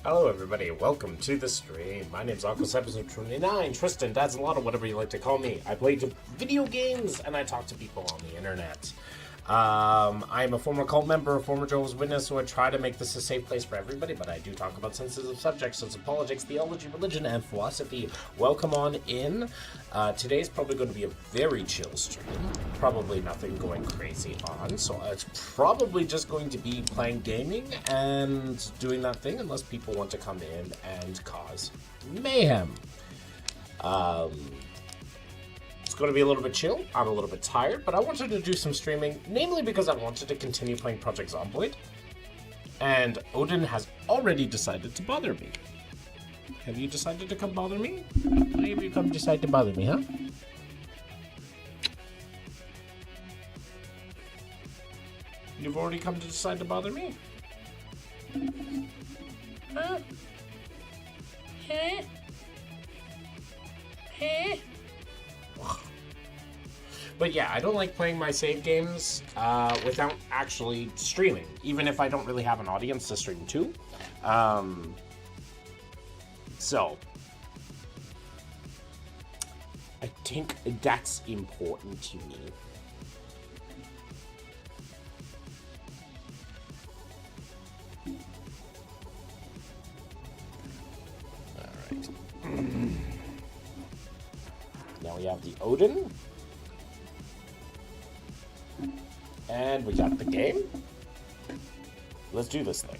Hello everybody, welcome to the stream. My name's Uncle's episode 29, Tristan, Dad's a lot of whatever you like to call me. I play video games and I talk to people on the internet. I'm a former cult member, a former Jehovah's Witness, so I try to make this a safe place for everybody, but I do talk about sensitive subjects such as politics, theology, religion, and philosophy. Welcome on in. Today's probably going to be a very chill stream. Probably nothing going crazy on, so it's probably just going to be playing gaming and doing that thing unless people want to come in and cause mayhem. It's going to be a little bit chill. I'm a little bit tired, but I wanted to do some streaming, namely because I wanted to continue playing Project Zomboid, and Odin has already decided to bother me. Have you decided to come bother me? Why have you come decide to bother me, huh? You've already come to decide to bother me? Huh? Huh? Huh? But yeah, I don't like playing my save games without actually streaming, even if I don't really have an audience to stream to. So, I think that's important to me. Alright. Now we have the Odin. And we got the game. Let's do this thing.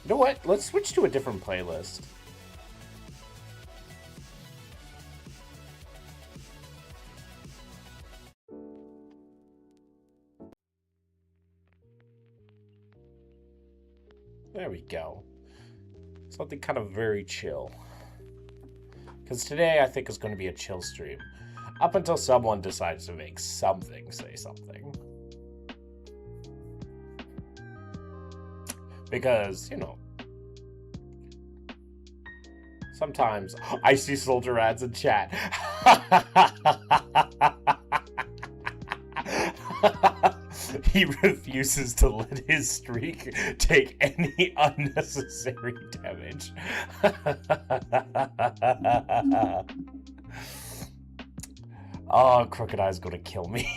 You know what? Let's switch to a different playlist. There we go. Something kind of very chill. Because today I think is going to be a chill stream. Up until someone decides to make something say something. Because, you know, sometimes I see soldier ads in chat. He refuses to let his streak take any unnecessary damage. Oh, Crocodeye's gonna kill me.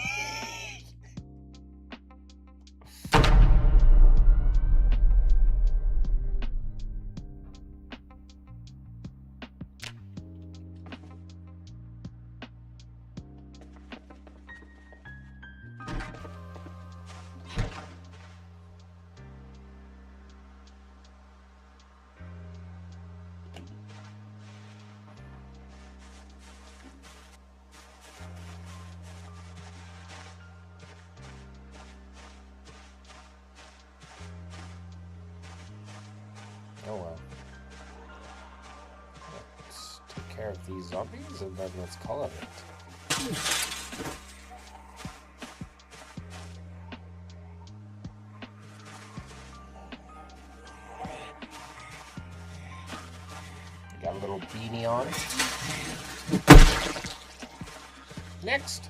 Oh well. Let's take care of these zombies and then let's call it it. Got a little beanie on. Next.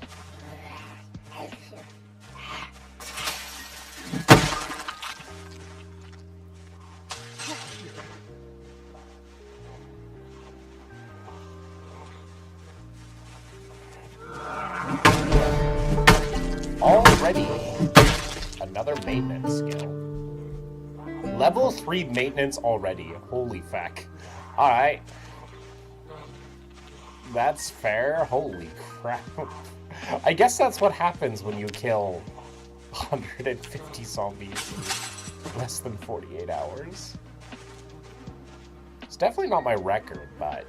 Another maintenance skill. Level 3 maintenance already. Holy feck. Alright. That's fair. Holy crap. I guess that's what happens when you kill 150 zombies in less than 48 hours. It's definitely not my record, but...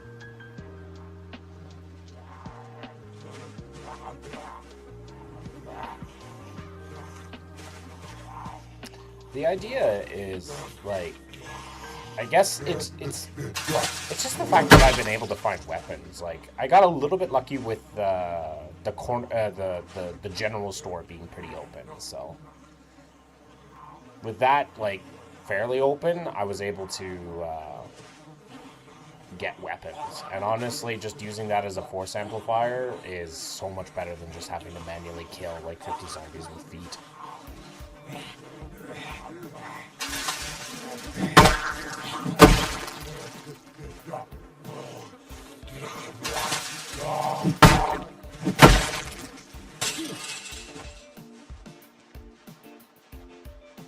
The idea is, like, I guess it's just the fact that I've been able to find weapons. Like, I got a little bit lucky with the general store being pretty open. So with that, like, fairly open, I was able to get weapons. And honestly, just using that as a force amplifier is so much better than just having to manually kill like 50 zombies with feet.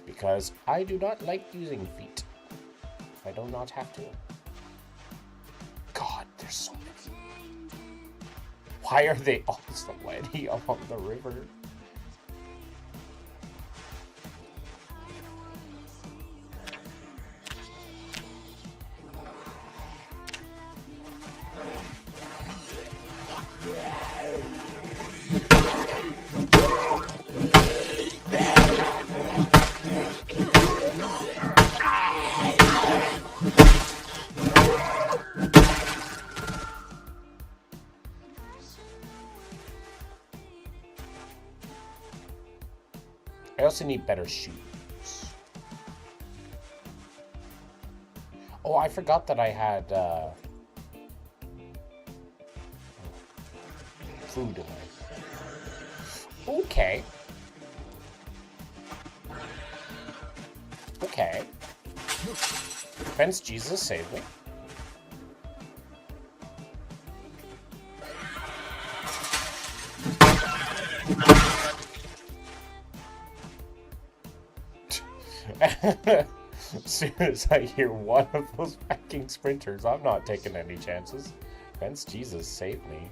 Because I do not like using feet. I do not have to. God, there's so many. Why are they all so many along the river? I also need better shoes. Oh, I forgot that I had food in my... Okay. Okay. Fence Jesus saved me. As soon as I hear one of those fucking sprinters, I'm not taking any chances. Fence Jesus saved me.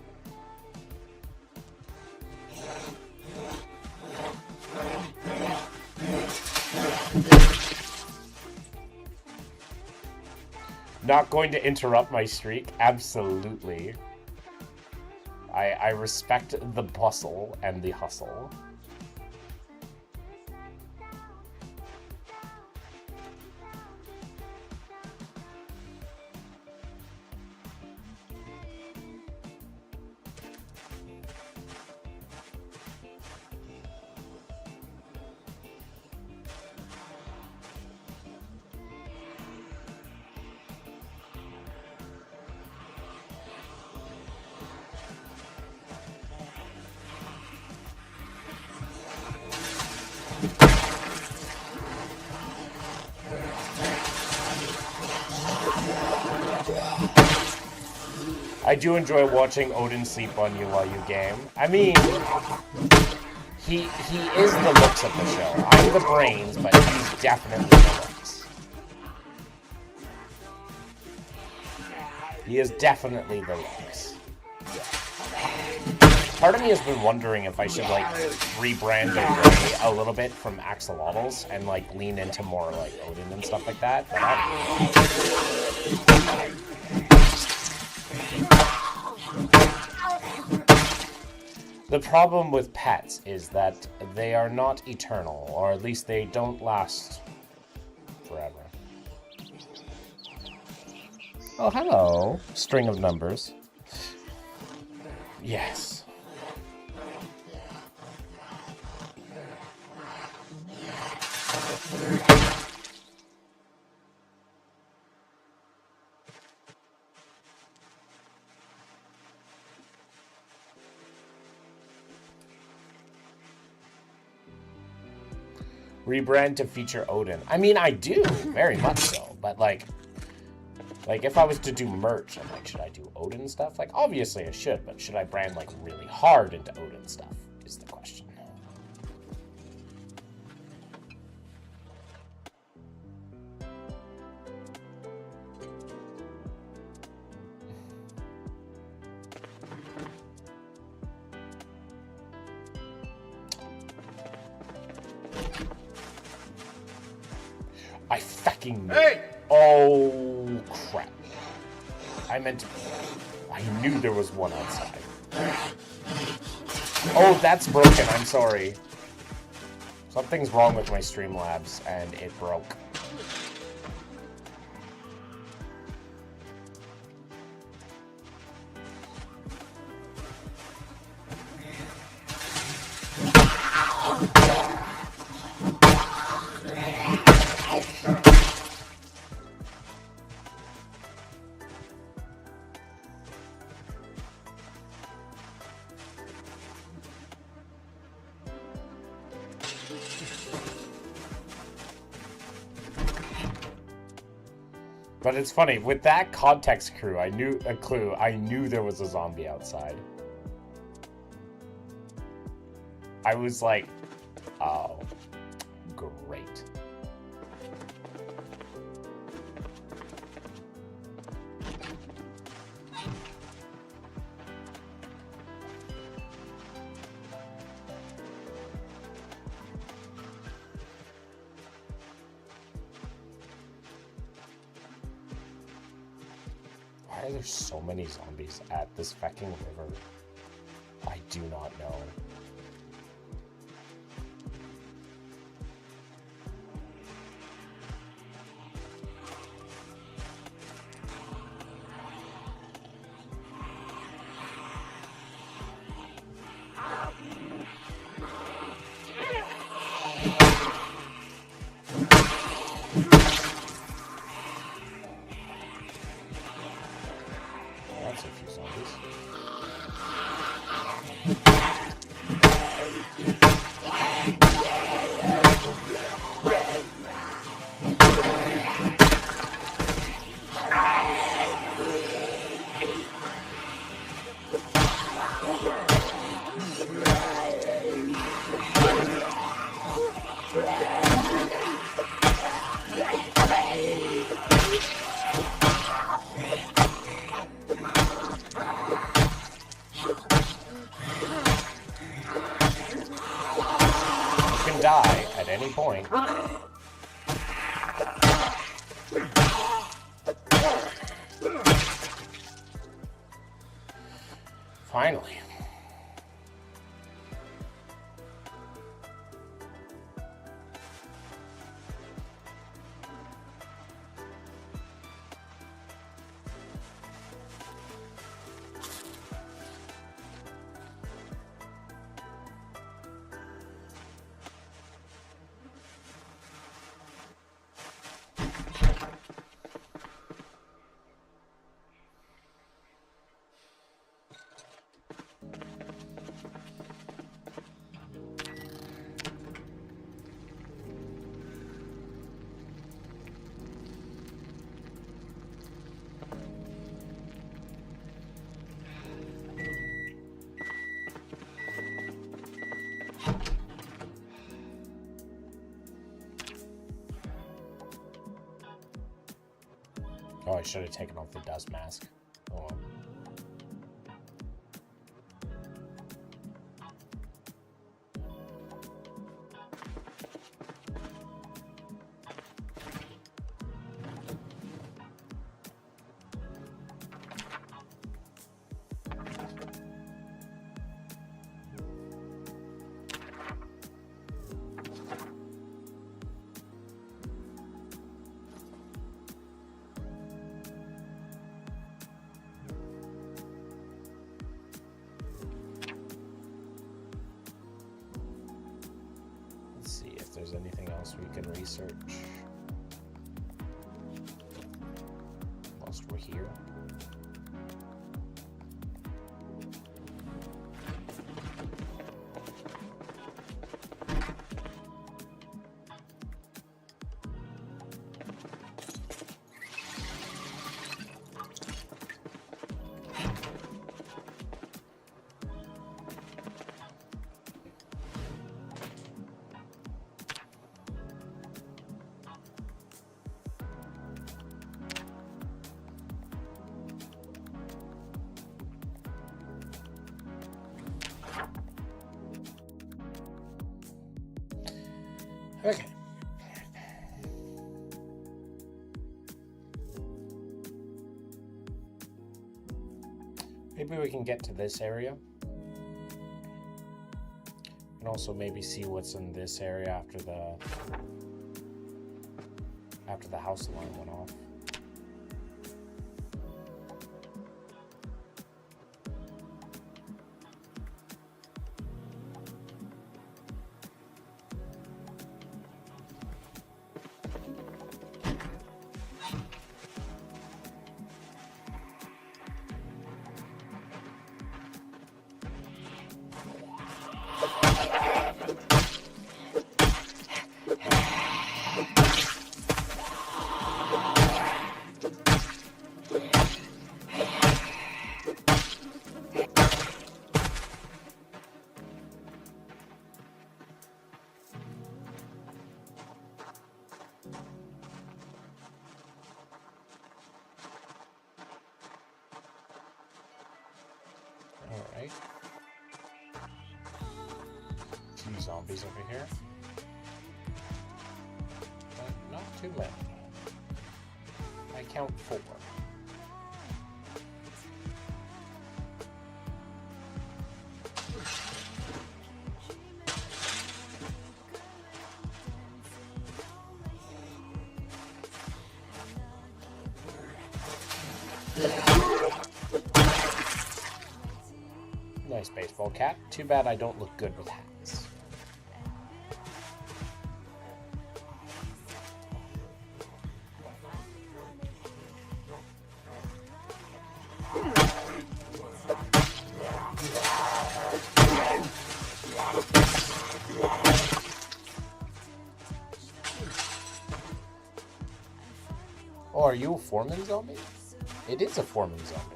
Not going to interrupt my streak? Absolutely. I respect the bustle and the hustle. I do enjoy watching Odin sleep on you while you game. I mean, he is the looks of the show. I'm the brains, but he's definitely the looks. He is definitely the looks. Part of me has been wondering if I should, like, rebrand away a little bit from axolotls and, like, lean into more, like, Odin and stuff like that. But the problem with pets is that they are not eternal, or at least they don't last forever. Oh, hello. String of numbers. Yes. Rebrand to feature Odin. I mean, I do, very much so. But, like, if I was to do merch, I'm like, should I do Odin stuff? Like, obviously I should, but should I brand, like, really hard into Odin stuff is the question. I fucking knew. Hey! Oh, crap. I knew there was one outside. Oh, that's broken. I'm sorry. Something's wrong with my Streamlabs, and it broke. But it's funny, with that context clue, I knew there was a zombie outside. I was like, oh, great. Why are there so many zombies at this fucking river? I do not know. That's a few zombies. Die at any point. Finally. Oh, I should have taken off the dust mask. Oh well. There's anything else we can research whilst we're here. Okay. Maybe we can get to this area. And also maybe see what's in this area after the house alarm went off. Alright. Two zombies over here. But not too many. I count 4. Nice baseball cap. Too bad I don't look good with hats. Oh, are you a foreman zombie? It is a foreman zombie.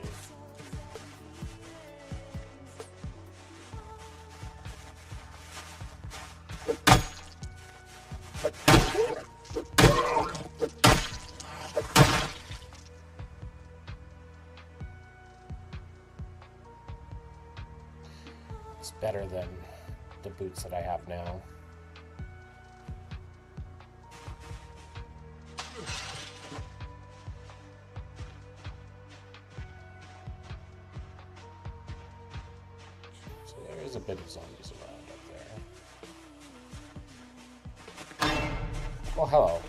It's better than the boots that I have now. So there is a bit of zombies around up there. Well, hello.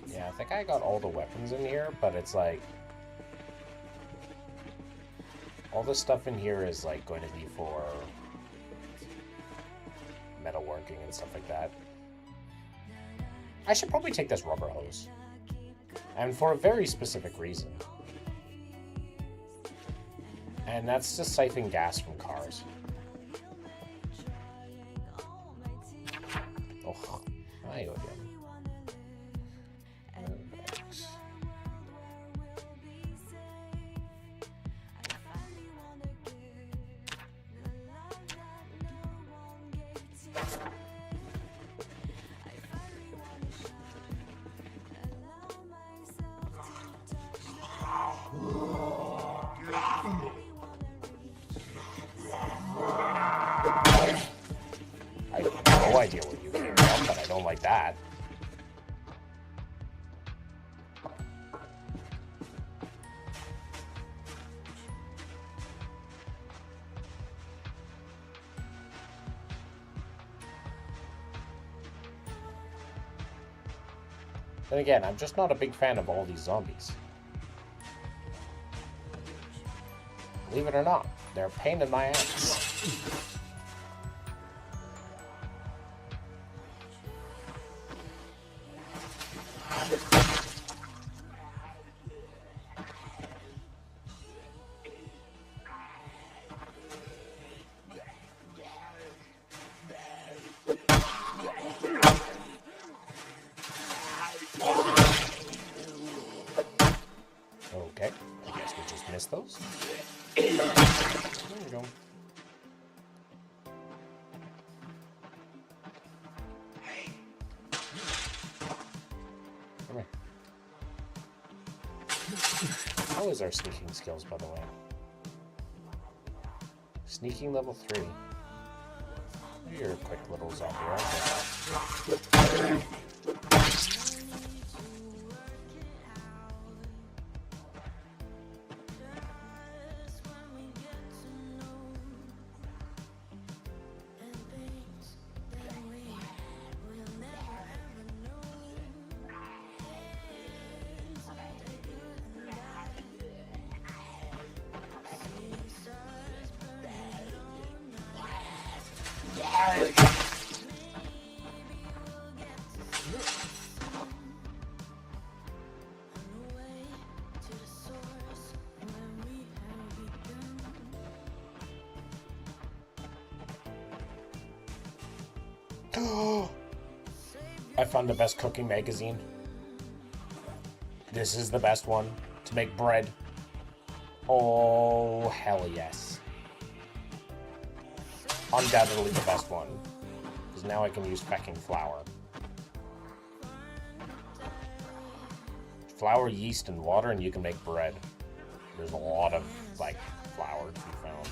Yeah, I think I got all the weapons in here, but it's like all this stuff in here is like going to be for metalworking and stuff like that. I should probably take this rubber hose. And for a very specific reason. And that's to siphon gas from cars. Oh, I owe you. I have no idea where you came from, but I don't like that. Then again, I'm just not a big fan of all these zombies. Believe it or not, they're a pain in my ass. Okay, I guess we just missed those. There we go. Come here. How is our sneaking skills, by the way? Sneaking level 3. You're a quick little zombie, aren't you? I found the best cooking magazine. This is the best one to make bread. Oh, hell yes. Undoubtedly the best one. Because now I can use fucking flour. Flour, yeast, and water, and you can make bread. There's a lot of, like, flour to be found.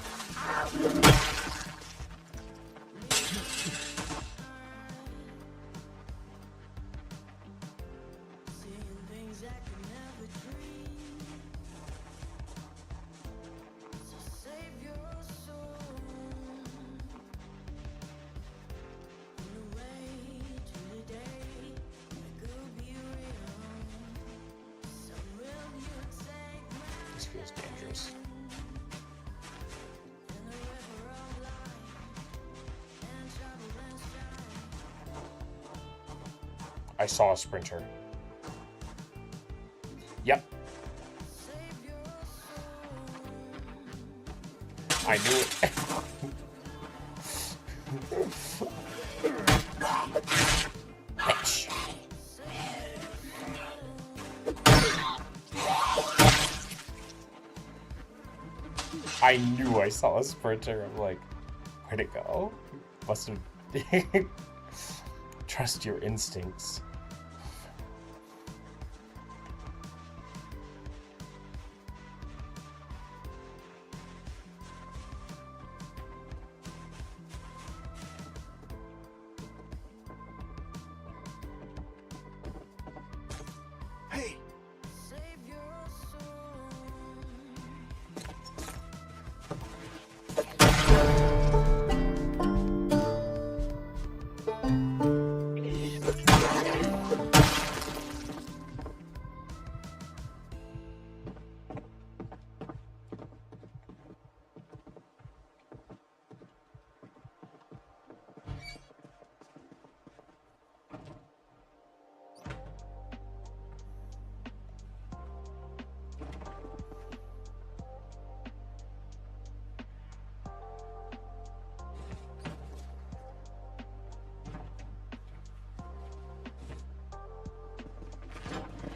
This feels dangerous. I saw a sprinter. Yep. I knew it. I knew I saw a sprinter. I'm like, where'd it go? Must have... Trust your instincts. Hey!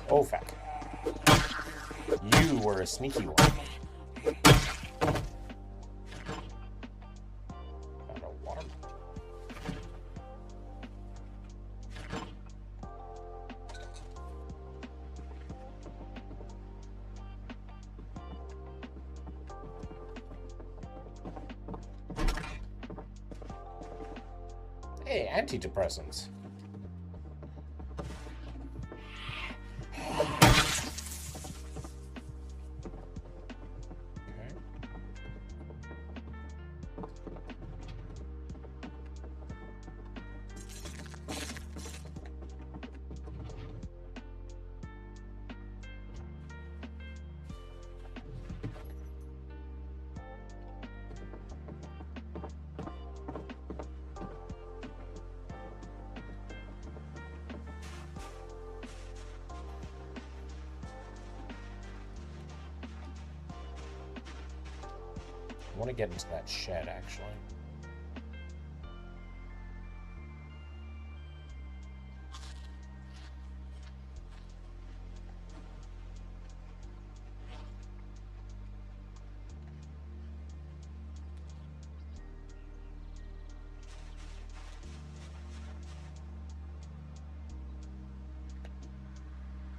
Oh, fuck. You were a sneaky one. Found a water. Hey, antidepressants. I want to get into that shed, actually.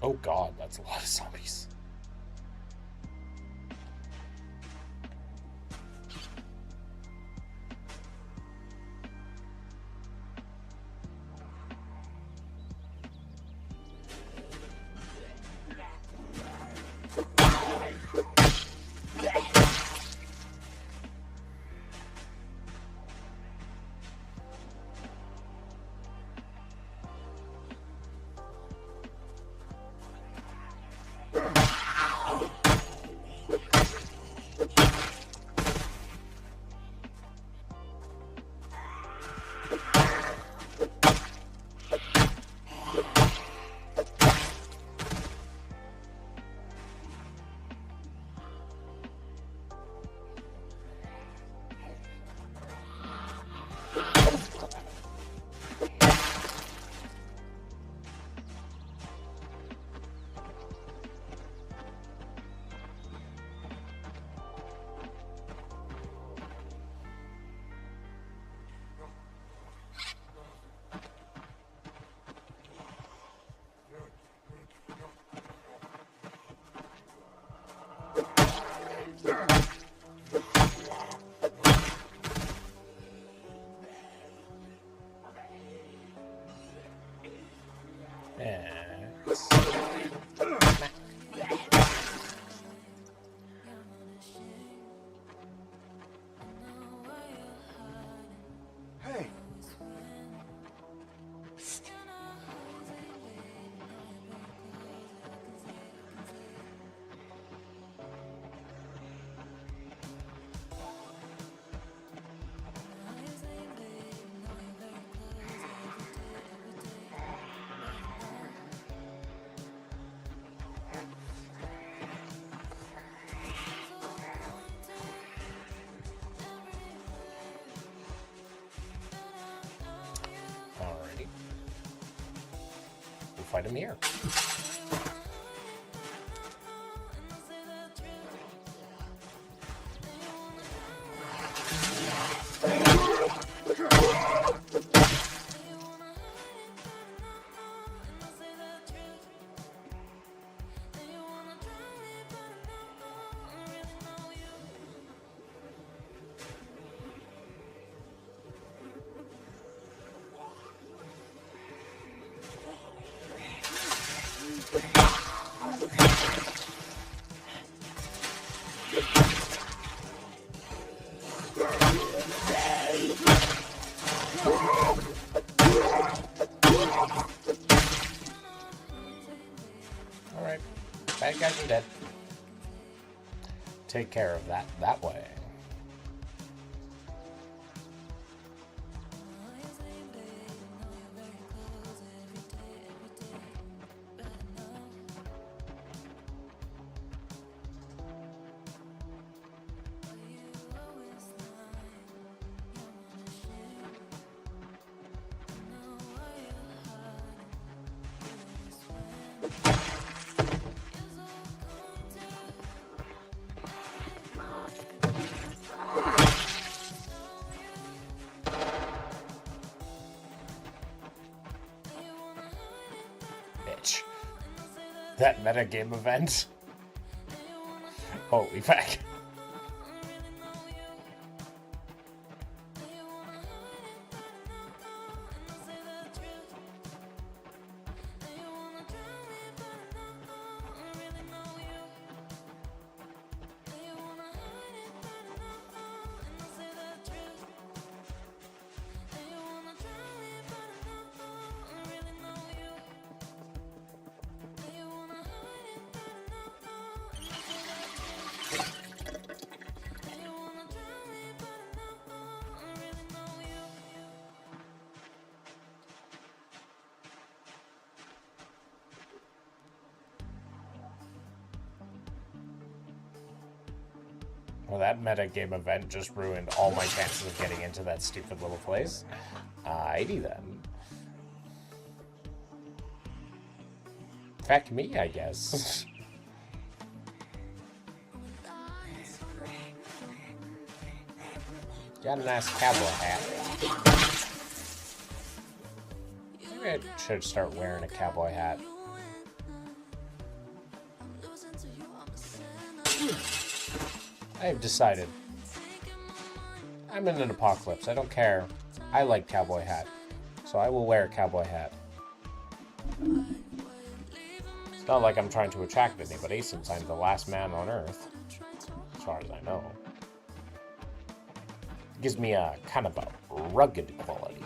Oh god, that's a lot of zombies. Yes. Hey. Alrighty. We'll fight him here. Alright. Bad guys are dead. Take care of that way. Bitch. That metagame event. Holy fuck. Well, that metagame event just ruined all my chances of getting into that stupid little place. Alrighty then. Fact me, I guess. Got a nice cowboy hat. Maybe I should start wearing a cowboy hat. I have decided. I'm in an apocalypse. I don't care. I like cowboy hat. So I will wear a cowboy hat. It's not like I'm trying to attract anybody since I'm the last man on Earth. As far as I know. It gives me a kind of a rugged quality.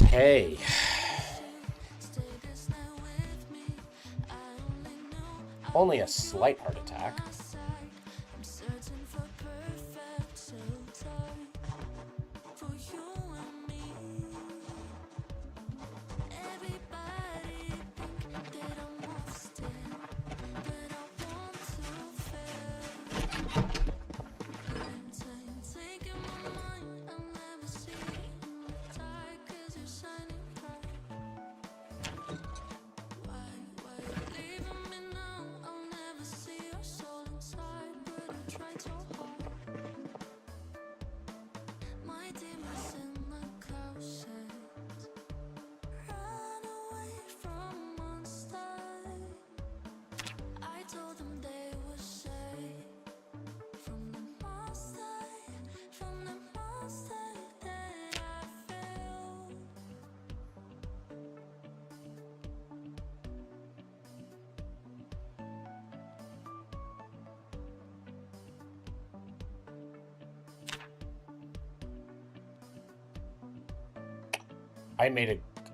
Okay. Only a slight heart attack.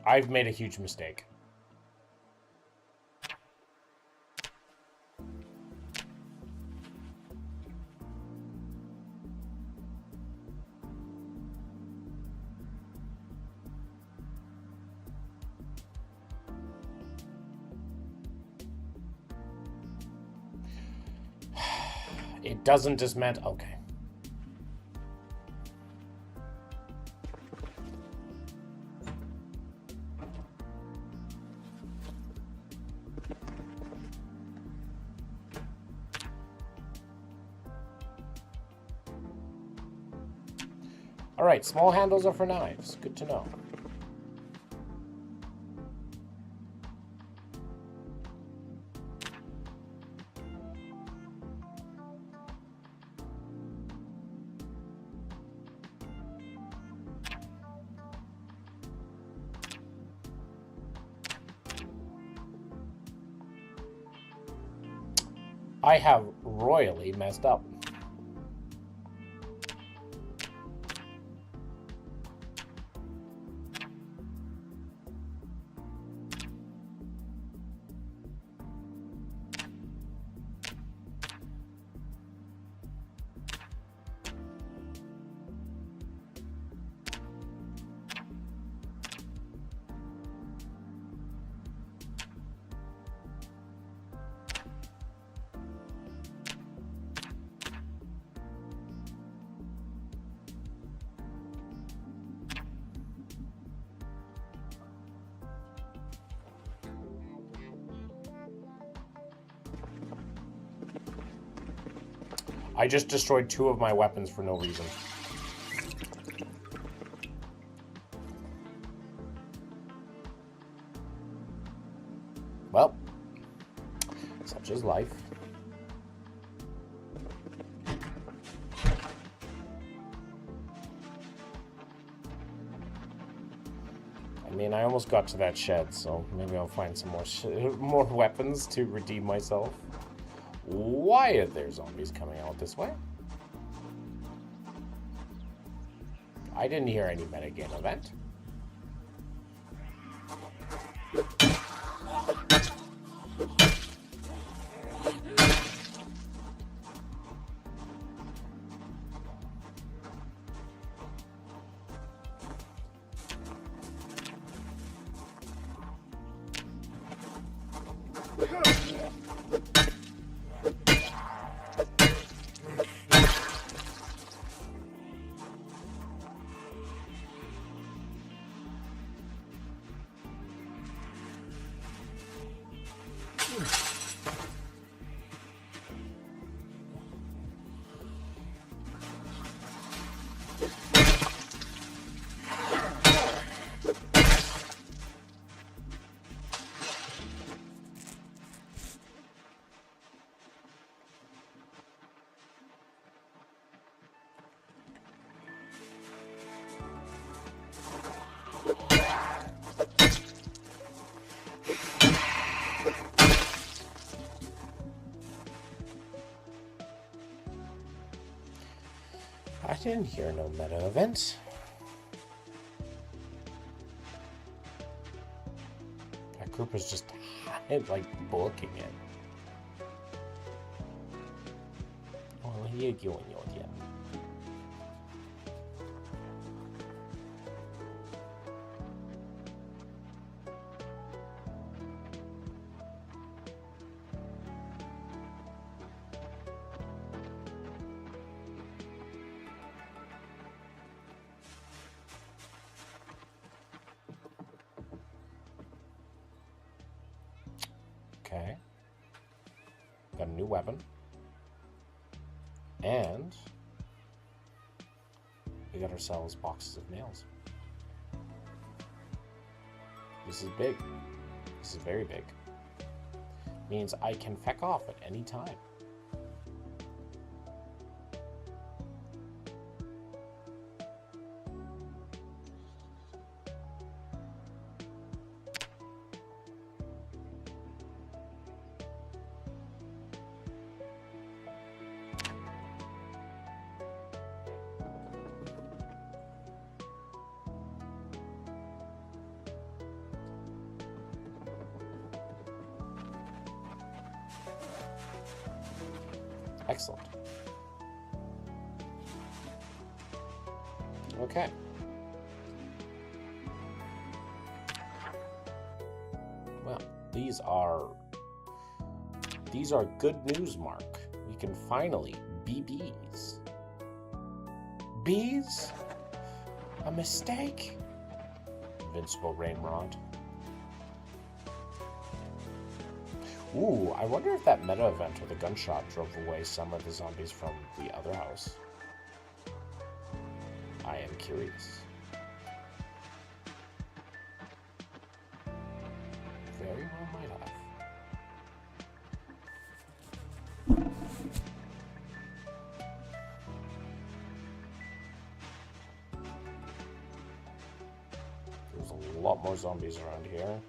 I've made a huge mistake. It doesn't dismantle. Okay. Alright, small handles are for knives. Good to know. I have royally messed up. I just destroyed 2 of my weapons for no reason. Well, such is life. I mean, I almost got to that shed, so maybe I'll find some more weapons to redeem myself. Why are there zombies coming out this way? I didn't hear any metagame event. I didn't hear no meta event. group is just like booking it. Well, here you go, yeah. Okay. Got a new weapon. And we got ourselves boxes of nails. This is big. This is very big. Means I can feck off at any time. Excellent. Okay. Well, these are good news, Mark. We can finally be bees. Bees? A mistake? Invincible Rainrod. Ooh, I wonder if that meta event or the gunshot drove away some of the zombies from the other house. I am curious. Very well might have. There's a lot more zombies around here.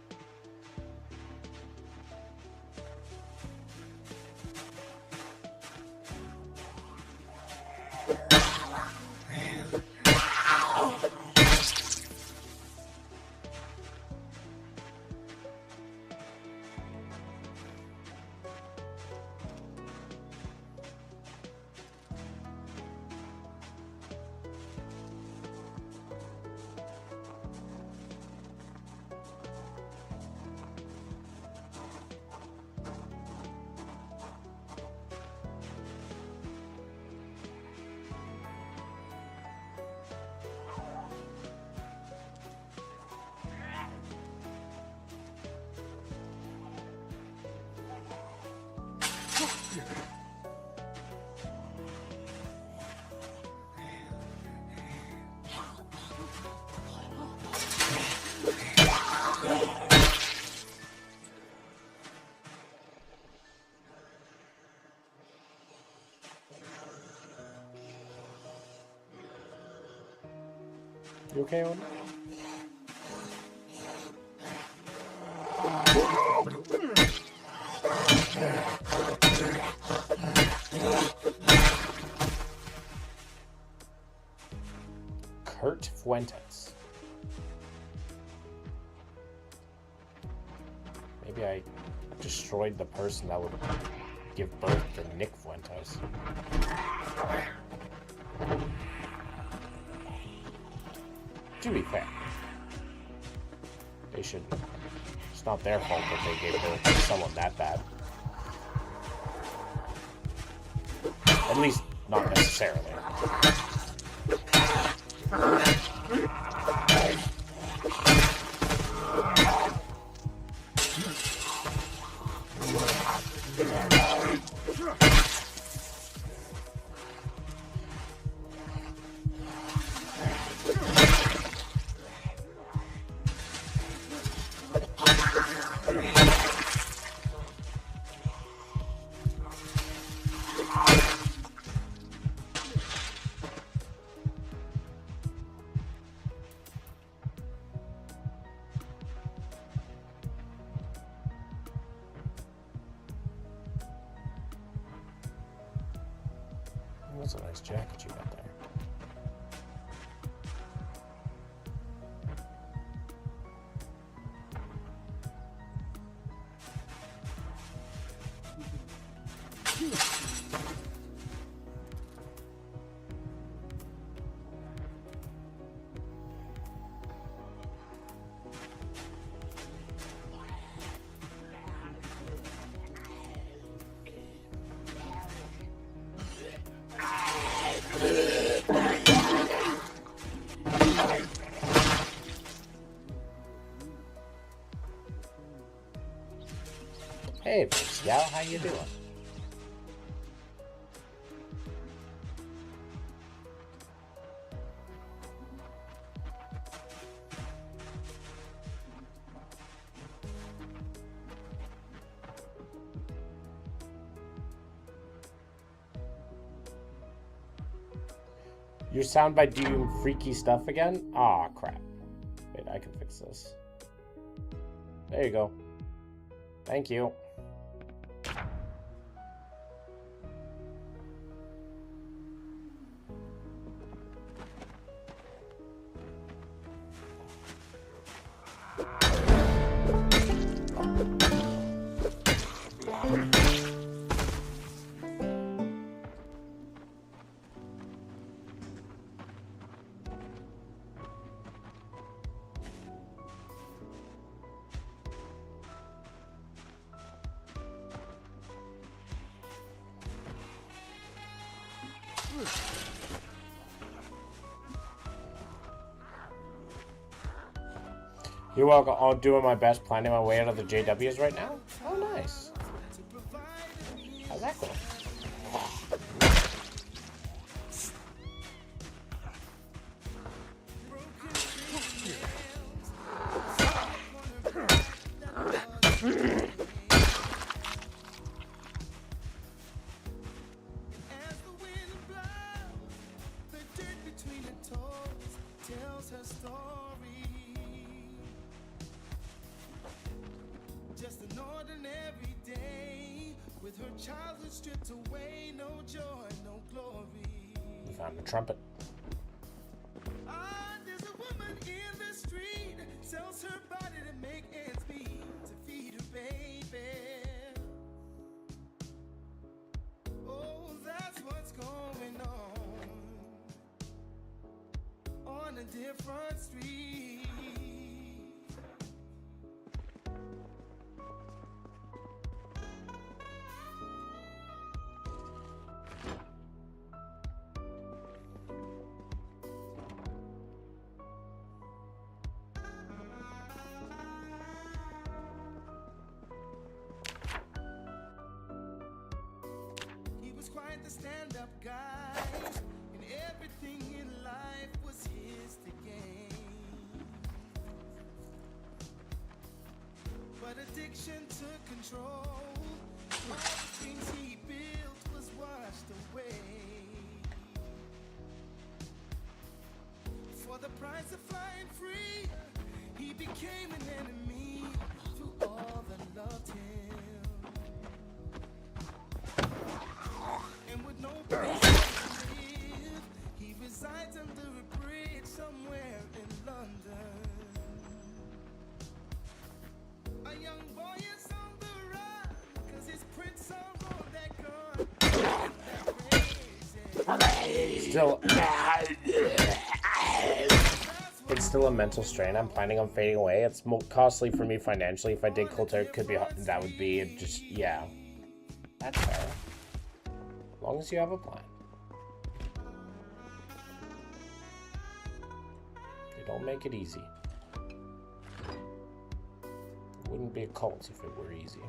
You okay, Owen? Kurt Fuentes. Maybe I destroyed the person that would give birth to Nick Fuentes. To be fair, they shouldn't. It's not their fault that they gave birth to someone that bad. At least, not necessarily. That's a nice jacket you got there. Hey, Big Scout, how you doing? Your soundbite doing freaky stuff again? Aw, crap. Wait, I can fix this. There you go. Thank you. You're welcome. I'm doing my best, planning my way out of the JWs right now. Oh, nice. How's that going? You found the trumpet. There's a woman in the street, sells her body to make ends meet, to feed her baby. Oh, that's what's going on a different street. Quite the stand-up guy, and everything in life was his to gain. But addiction took control. All the things he built was washed away. For the price of flying free, he became an enemy to all that loved him. And with no place to live, he resides under a bridge somewhere in London. A young boy is on the run, 'cause his prince are on that gun. It's still a mental strain. I'm planning on fading away. It's more costly for me financially. If I did cold turkey, could be that would be just yeah. That's fair. As long as you have a plan. They don't make it easy. It wouldn't be a cult if it were easy.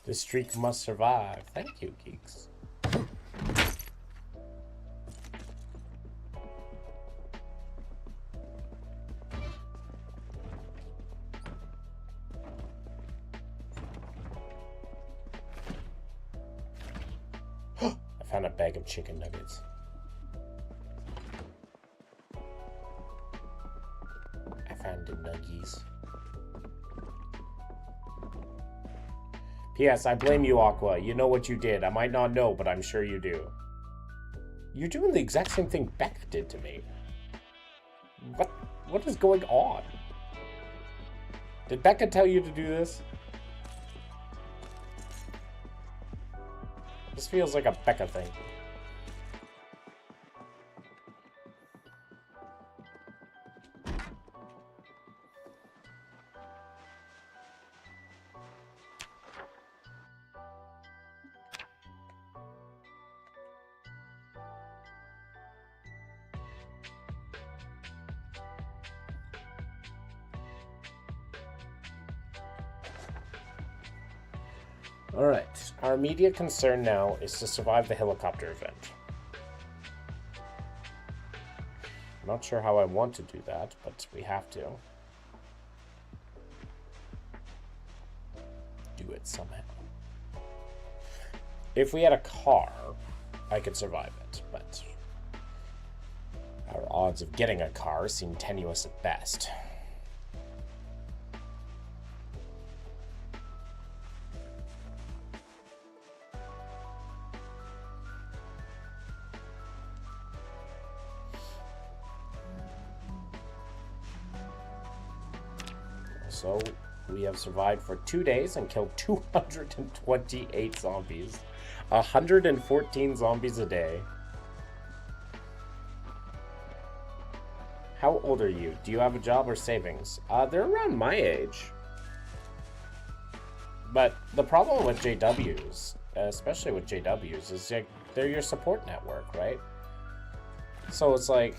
This streak must survive. Thank you, geeks. I found a bag of chicken nuggets. Panda nuggies. P.S. I blame you, Aqua. You know what you did. I might not know, but I'm sure you do. You're doing the exact same thing Becca did to me. What is going on? Did Becca tell you to do this? This feels like a Becca thing. Alright, our immediate concern now is to survive the helicopter event. I'm not sure how I want to do that, but we have to. Do it somehow. If we had a car, I could survive it, but our odds of getting a car seem tenuous at best. So, we have survived for 2 days and killed 228 zombies. 114 zombies a day. How old are you? Do you have a job or savings? They're around my age. But the problem with JWs, especially with JWs, is they're your support network, right? So it's like,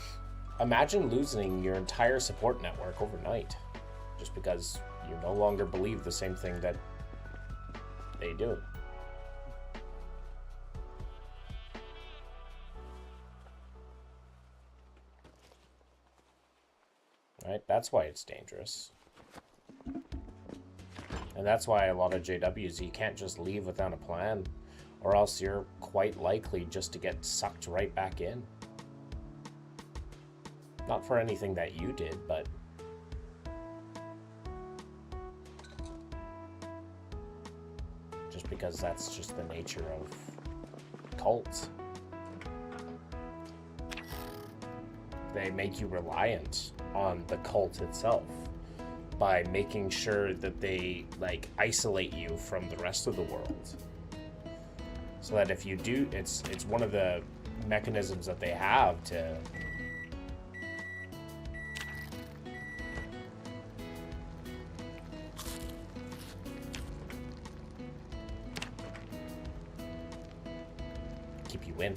imagine losing your entire support network overnight. Just because you no longer believe the same thing that they do. Right? That's why it's dangerous. And that's why a lot of JWs, you can't just leave without a plan, or else you're quite likely just to get sucked right back in. Not for anything that you did, but because that's just the nature of cults. They make you reliant on the cult itself by making sure that they like isolate you from the rest of the world. So that if you do, it's one of the mechanisms that they have to keep you in.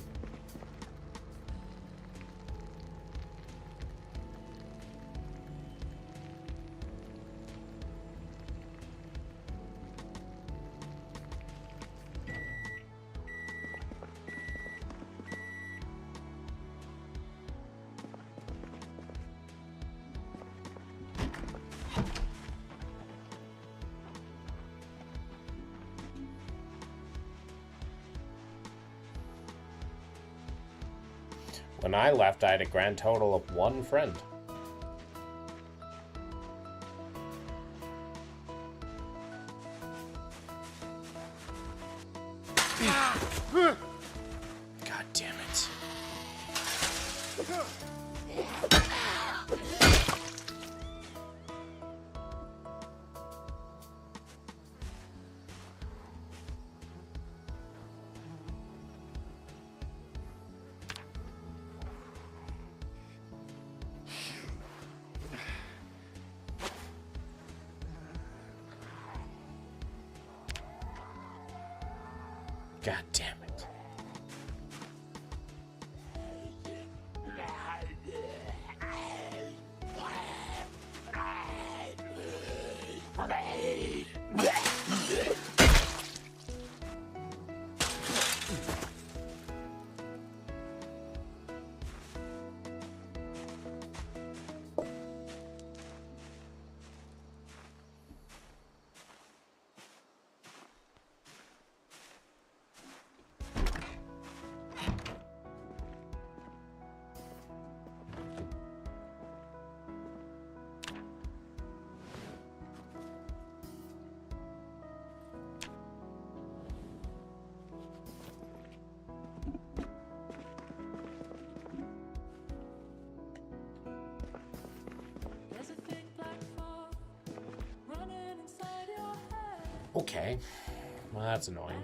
When I left, I had a grand total of 1 friend. God damn it. God damn it. Okay. Well, that's annoying.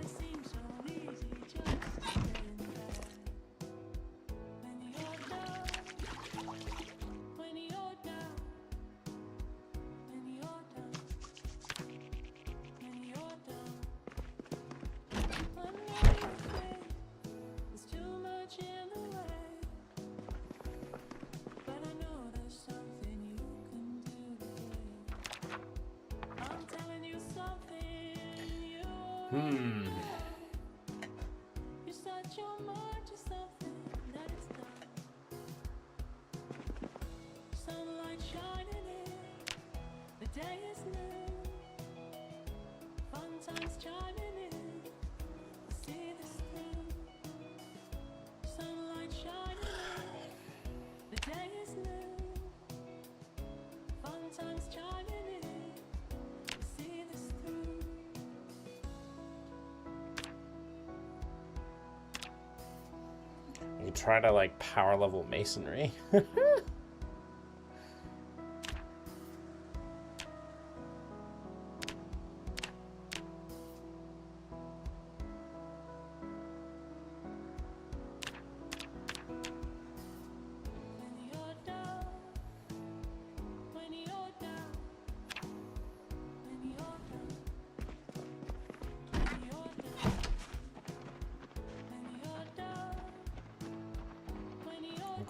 You try to like power level masonry.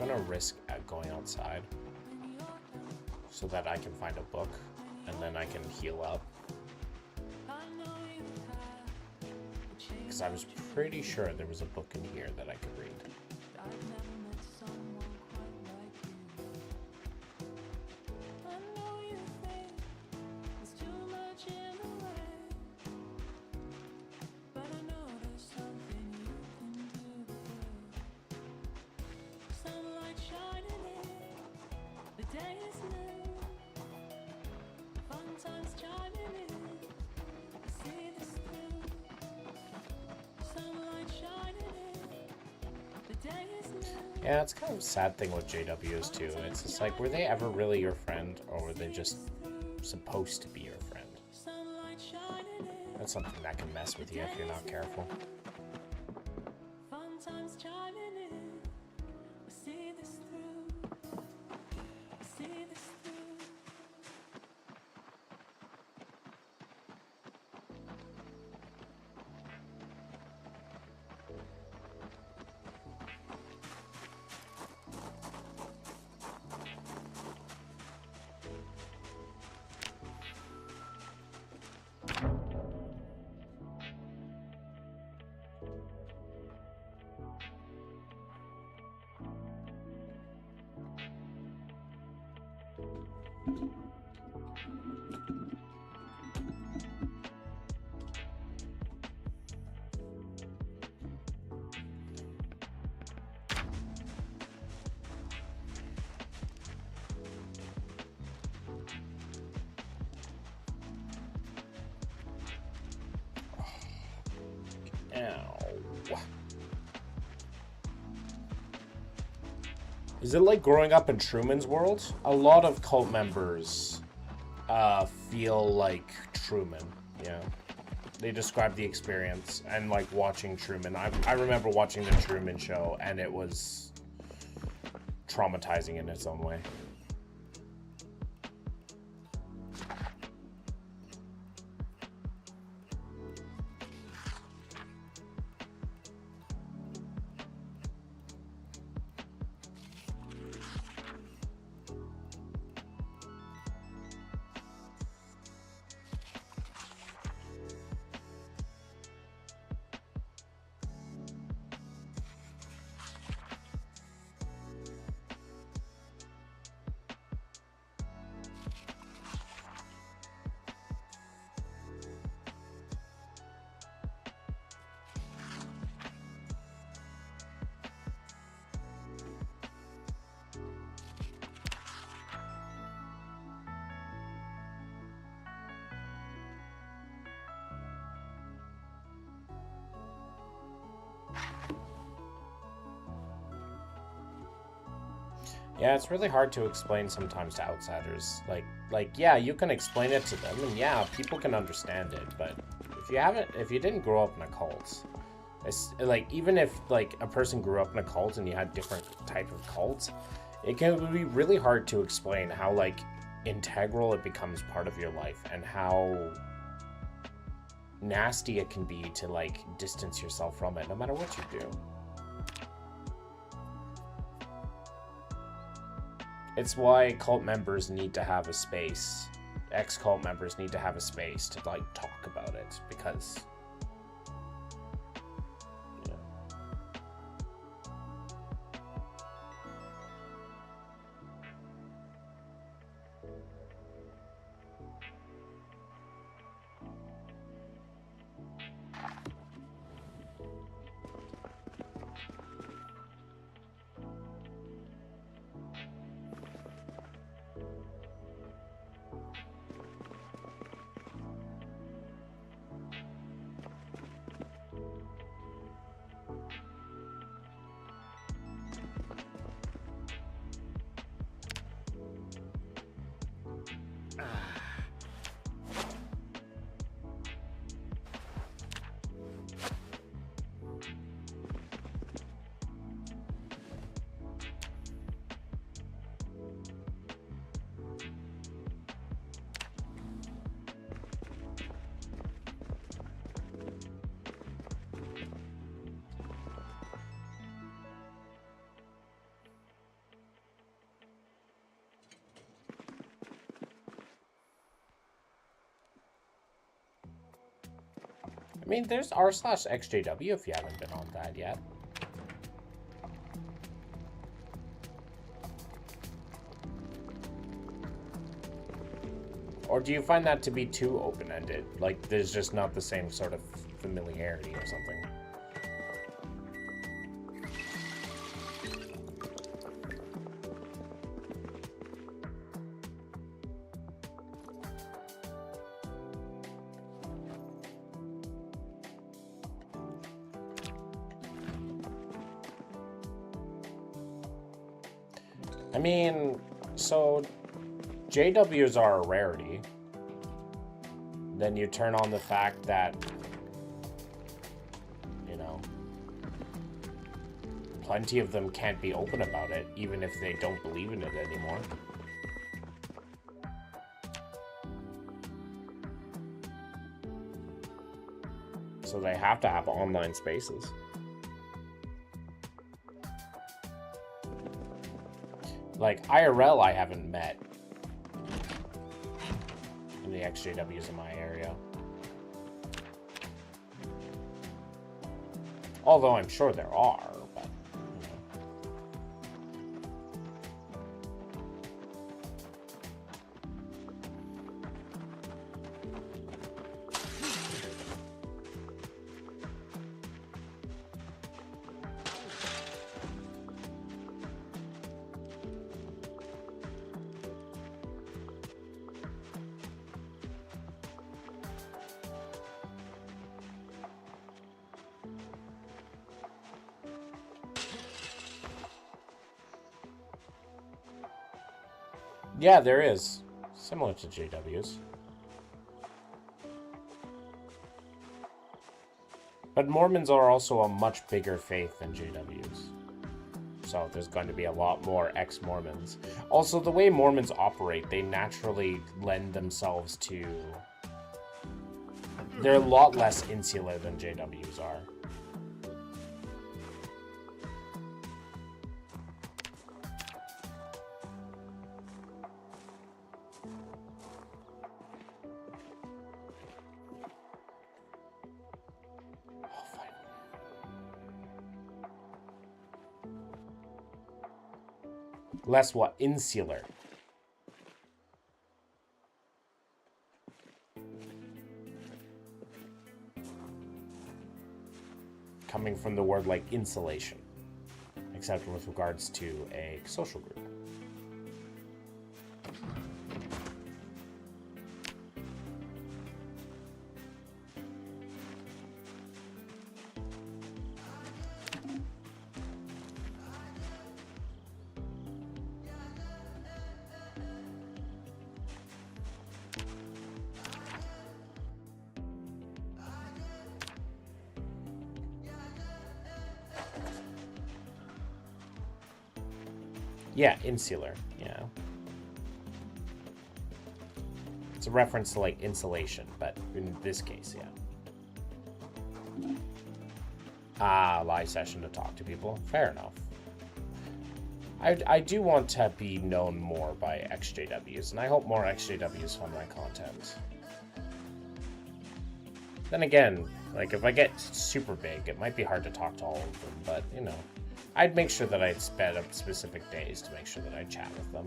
I'm gonna risk going outside so that I can find a book and then I can heal up. Because I was pretty sure there was a book in here that I could read. Yeah, it's kind of a sad thing with JWs too. It's just like, were they ever really your friend, or were they just supposed to be your friend? That's something that can mess with you if you're not careful. Is it like growing up in Truman's world? A lot of cult members feel like Truman, yeah. They describe the experience and like watching Truman. I remember watching the Truman Show and it was traumatizing in its own way. Yeah, it's really hard to explain sometimes to outsiders. Yeah, you can explain it to them, and yeah, people can understand it. But if you didn't grow up in a cult, it's like even if like a person grew up in a cult and you had different type of cults, it can be really hard to explain how like integral it becomes part of your life and how nasty it can be to like distance yourself from it, no matter what you do. It's why cult members need to have a space. Ex-cult members need to have a space to like talk about it, because I mean, there's r/xjw if you haven't been on that yet. Or do you find that to be too open-ended? Like, there's just not the same sort of familiarity or something? I mean, so JWs are a rarity. Then you turn on the fact that, you know, plenty of them can't be open about it, even if they don't believe in it anymore. So they have to have online spaces. Like, IRL I haven't met in the XJWs in my area. Although I'm sure there are, but, you know. Yeah, there is. Similar to JWs. But Mormons are also a much bigger faith than JWs. So there's going to be a lot more ex-Mormons. Also, the way Mormons operate, they naturally lend themselves to... They're a lot less insular than JWs are. Less what? Insular. Coming from the word like insulation, except with regards to a social group. Yeah, insular. Yeah. It's a reference to, like, insulation, but in this case, yeah. Ah, live session to talk to people. Fair enough. I do want to be known more by XJWs, and I hope more XJWs fund my content. Then again, like, if I get super big, it might be hard to talk to all of them, but, you know, I'd make sure that I'd sped up specific days to make sure that I chat with them.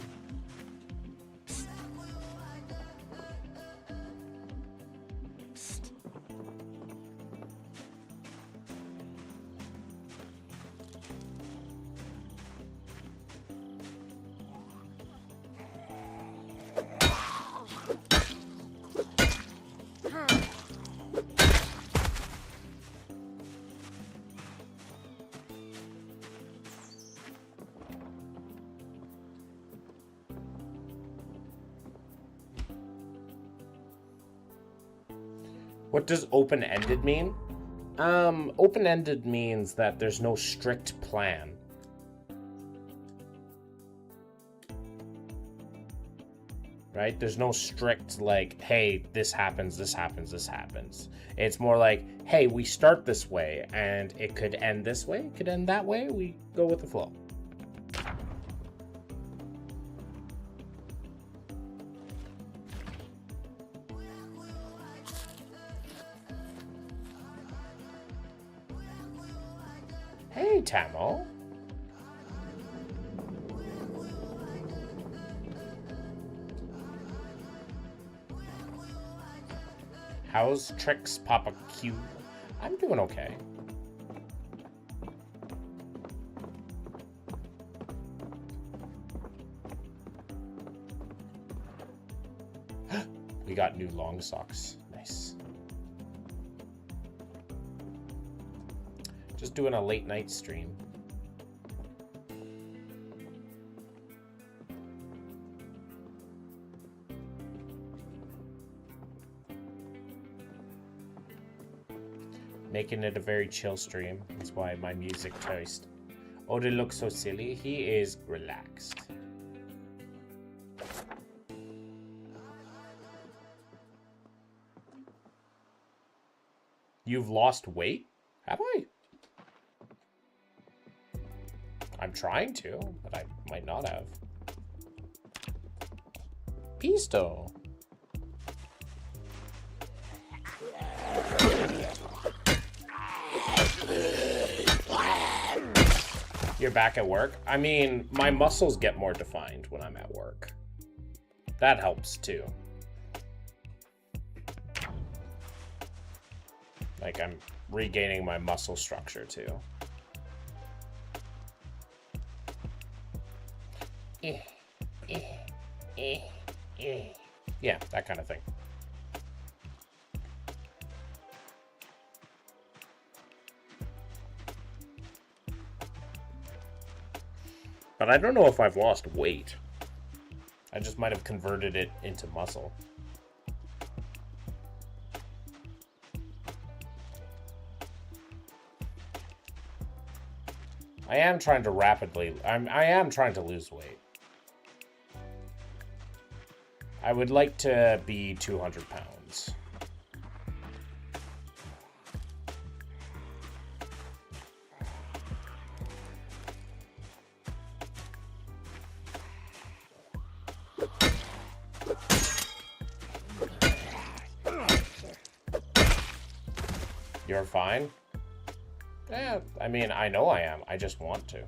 What does open-ended mean? Open-ended means that there's no strict plan. Right? There's no strict, like, hey, this happens, this happens, this happens. It's more like, hey, we start this way, and it could end this way, it could end that way, we go with the flow. Hey, Tamo. How's Tricks, Papa Q? I'm doing okay. We got new long socks. Nice. Just doing a late night stream. Making it a very chill stream. That's why my music taste. Oda looks so silly. He is relaxed. You've lost weight? Have I? I'm trying to, but I might not have. Pisto. You're back at work? I mean, my muscles get more defined when I'm at work. That helps too. Like, I'm regaining my muscle structure too. Yeah, that kind of thing. But I don't know if I've lost weight. I just might have converted it into muscle. I am trying to I am trying to lose weight. I would like to be 200 pounds. You're fine? Yeah, I mean, I know I am. I just want to.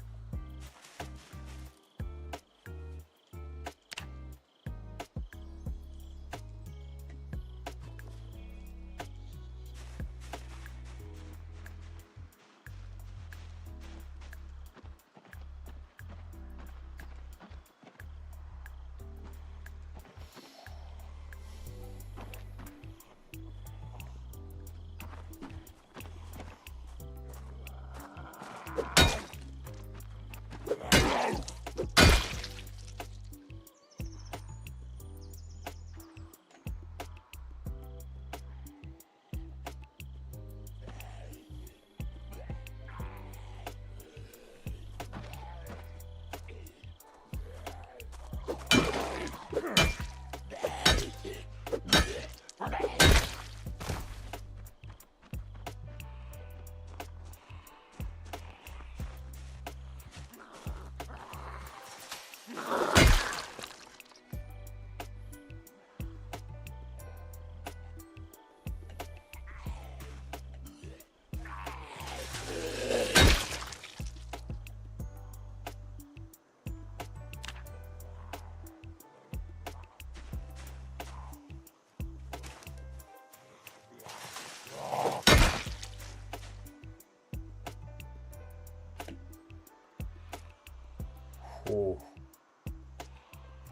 Ooh.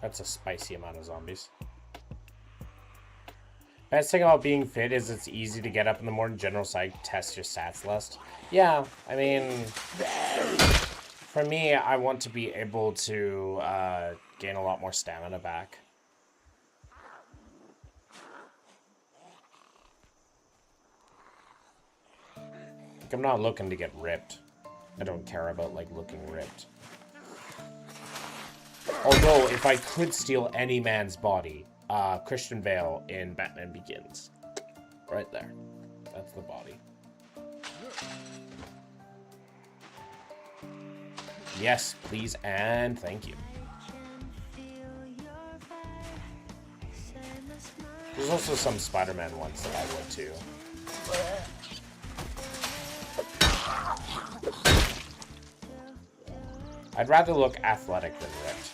That's a spicy amount of zombies. Best thing about being fit is it's easy to get up in the morning. General psych, test your stats list. Yeah, I mean, for me, I want to be able to gain a lot more stamina back. Like, I'm not looking to get ripped. I don't care about, like, looking ripped. Although, if I could steal any man's body, Christian Bale in Batman Begins. Right there. That's the body. Yes, please, and thank you. There's also some Spider-Man ones that I would too. I'd rather look athletic than ripped.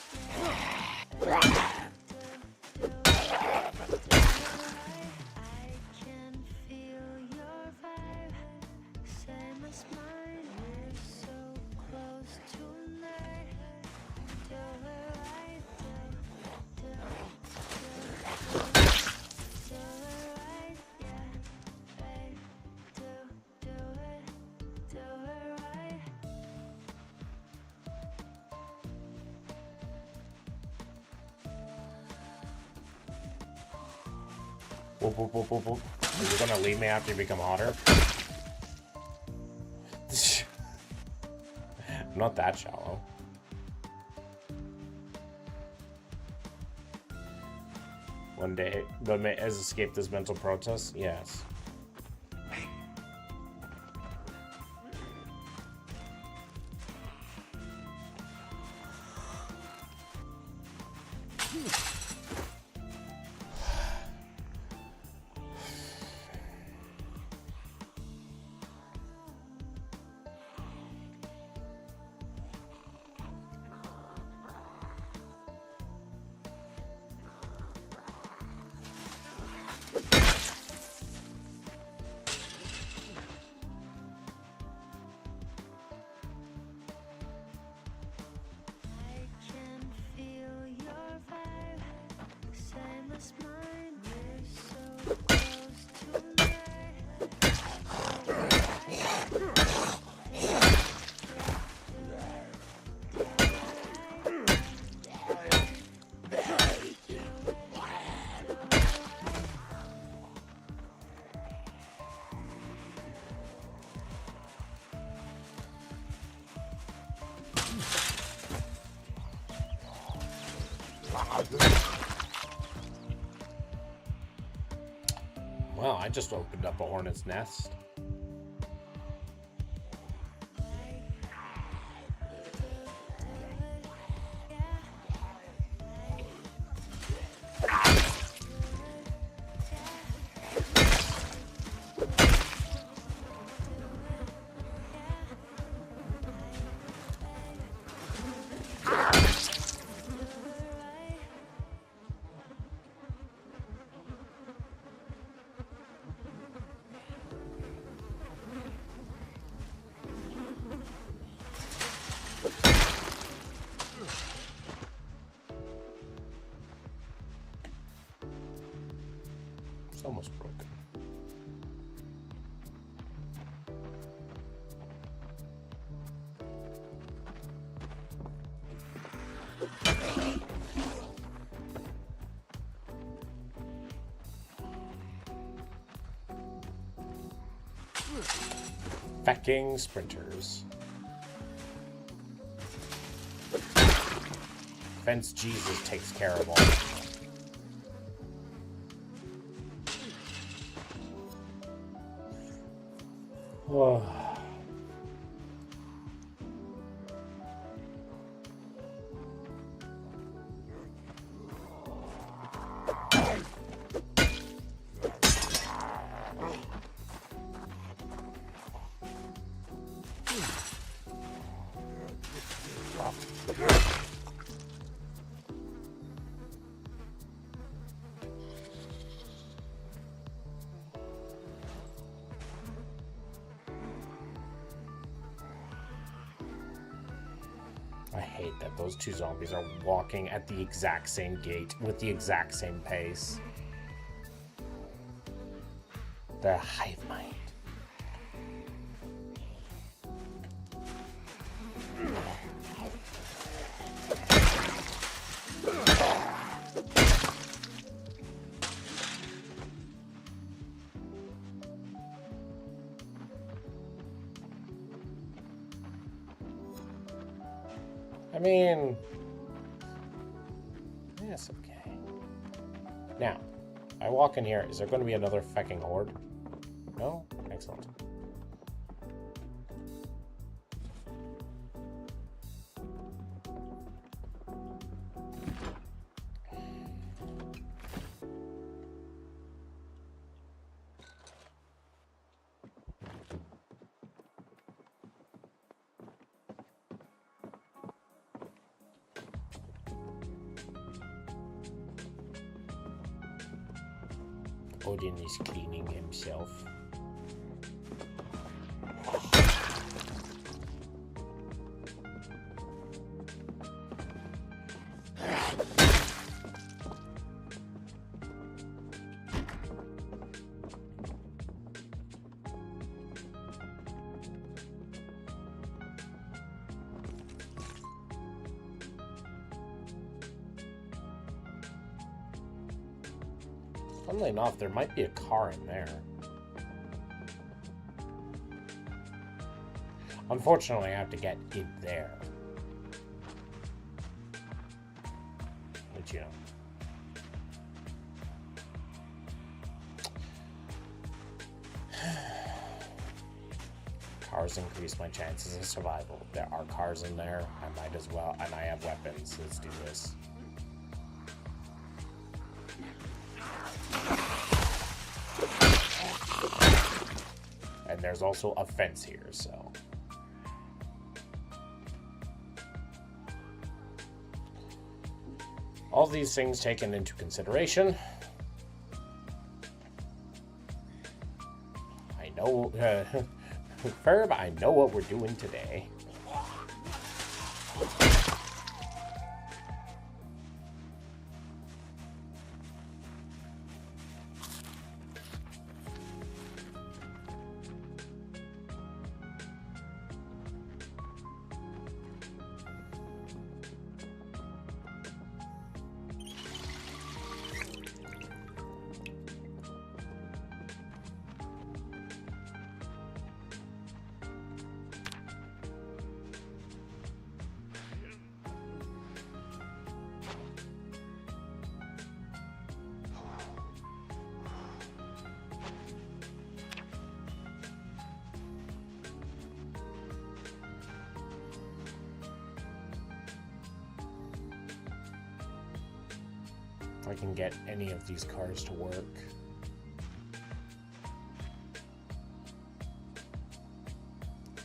Whoop, whoop, whoop, whoop, whoop. Are you gonna leave me after you become hotter? I'm not that shallow. One day, but has escaped this mental protest? Yes. Well, I just opened up a hornet's nest. It's almost broken. Fecking sprinters. Fence Jesus takes care of all. Oh. hate that those two zombies are walking at the exact same gait with the exact same pace. The hive mind. I mean, that's okay. Now, I walk in here. Is there going to be another fucking horde? No? Excellent. Odin is cleaning himself. Funnily enough, there might be a car in there. Unfortunately, I have to get in there. But you know. Cars increase my chances of survival. There are cars in there. I might as well. And I have weapons. Let's do this. And there's also a fence here, so. All these things taken into consideration. I know, Ferb, I know what we're doing today. If I can get any of these cars to work.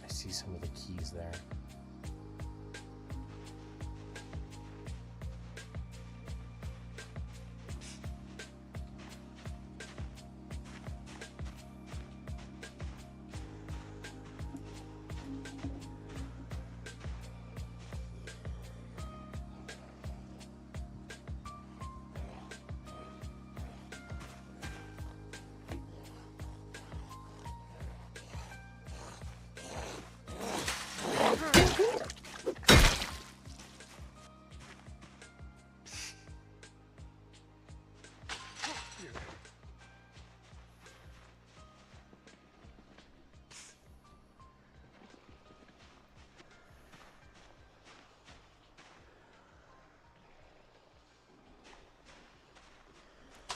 I see some of the keys there.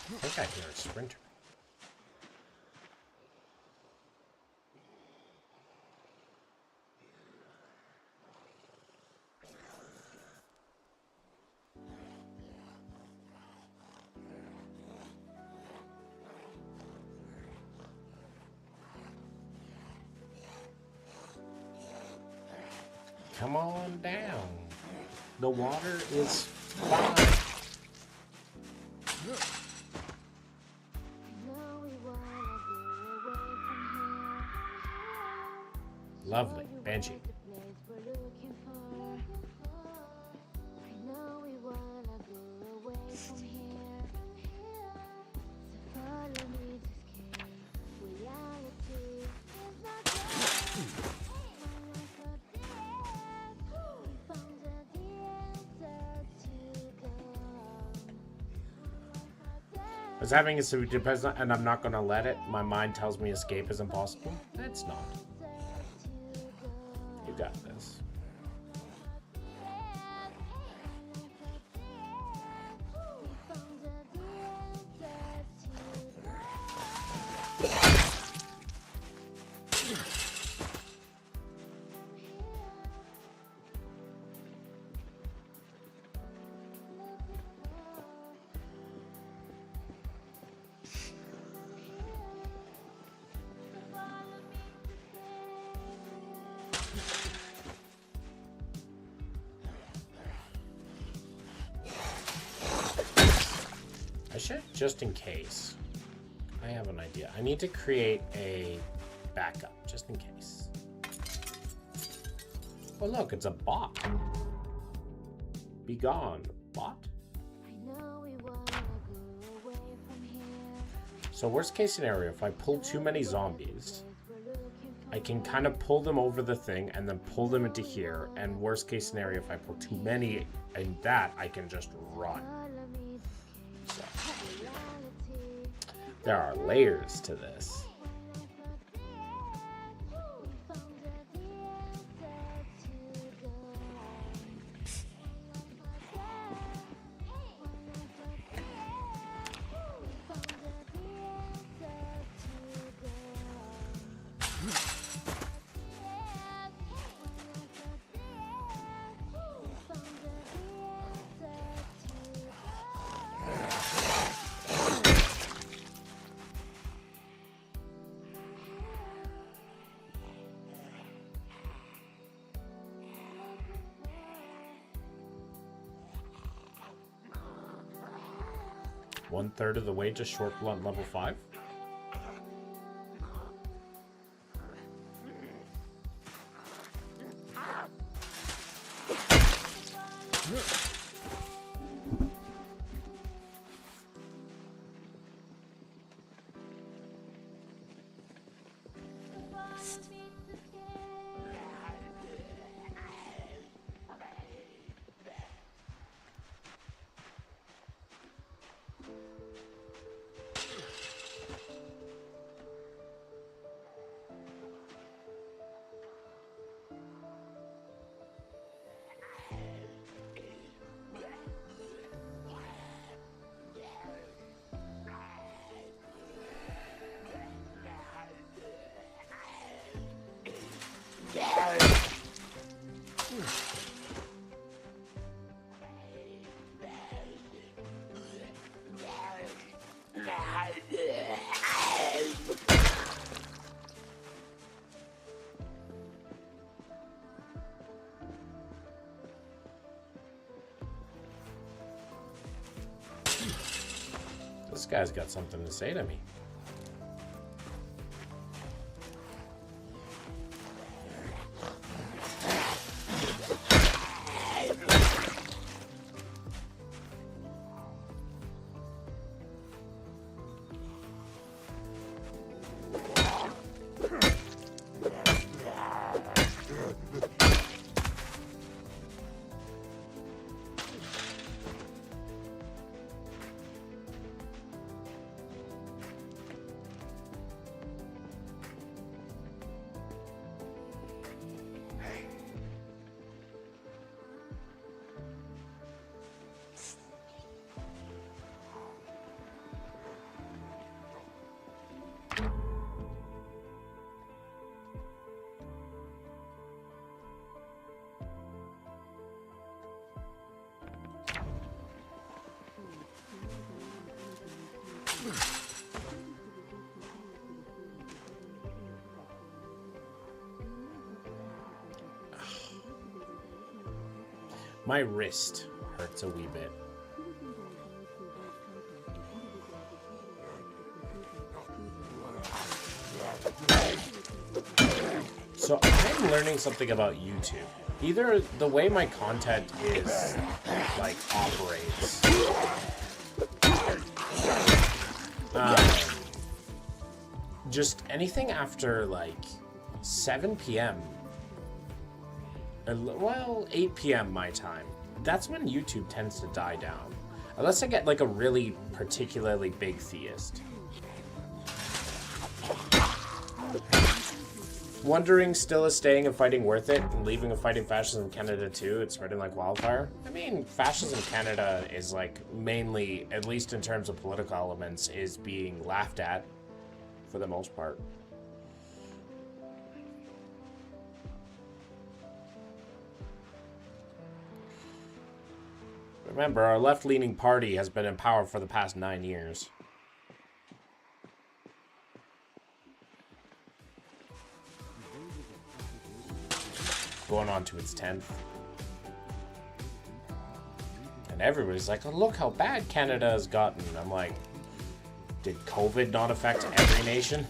I think I hear a sprinter. Come on down. The water is fine. Lovely. Banshee. I was having a severe present and I'm not gonna let it. My mind tells me escape is impossible. It's not. You got this. I should, just in case. I have an idea. I need to create a backup, just in case. Oh look, it's a bot. Be gone, bot. So worst case scenario, if I pull too many zombies, I can kind of pull them over the thing and then pull them into here. And worst case scenario, if I pull too many in that, I can just run. So, there are layers to this. One-third of the way to short blunt level 5. This guy's got something to say to me. My wrist hurts a wee bit. So I'm learning something about YouTube. Either the way my content is, like, operates Just anything after like 7 p.m. Well, 8 p.m. my time. That's when YouTube tends to die down. Unless I get like a really particularly big theist. Wondering, still is staying and fighting worth it, and leaving and fighting fascism in Canada too? It's spreading like wildfire. I mean, fascism in Canada is like mainly, at least in terms of political elements, is being laughed at for the most part. Remember, our left-leaning party has been in power for the past 9 years. Going on to its 10th. And everybody's like, oh, look how bad Canada has gotten. I'm like, did COVID not affect every nation?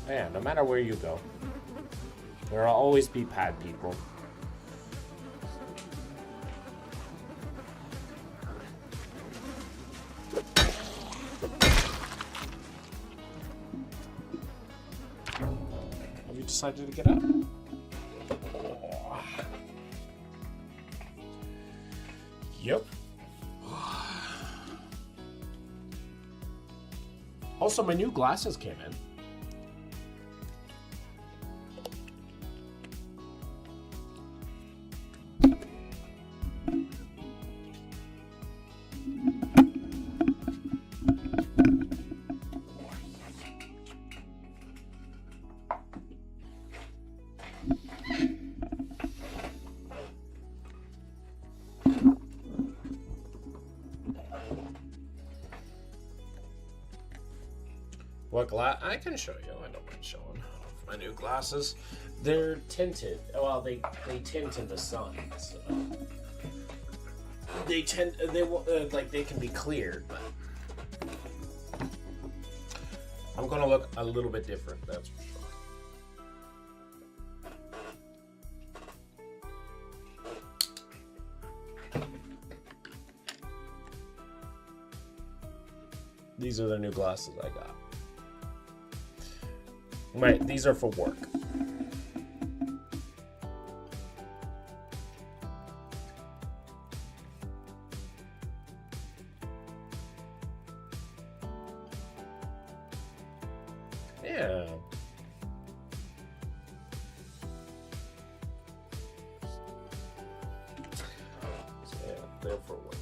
Yeah, no matter where you go, there will always be bad people. Have you decided to get up? Yep. Also, my new glasses came in. What glass? I can show you. I don't mind showing my new glasses. They're tinted. Well, they tint in the sun. So they tend. They like they can be cleared, but I'm gonna look a little bit different. That's for sure. These are the new glasses I got. Right, these are for work. Yeah. So yeah, they're for work.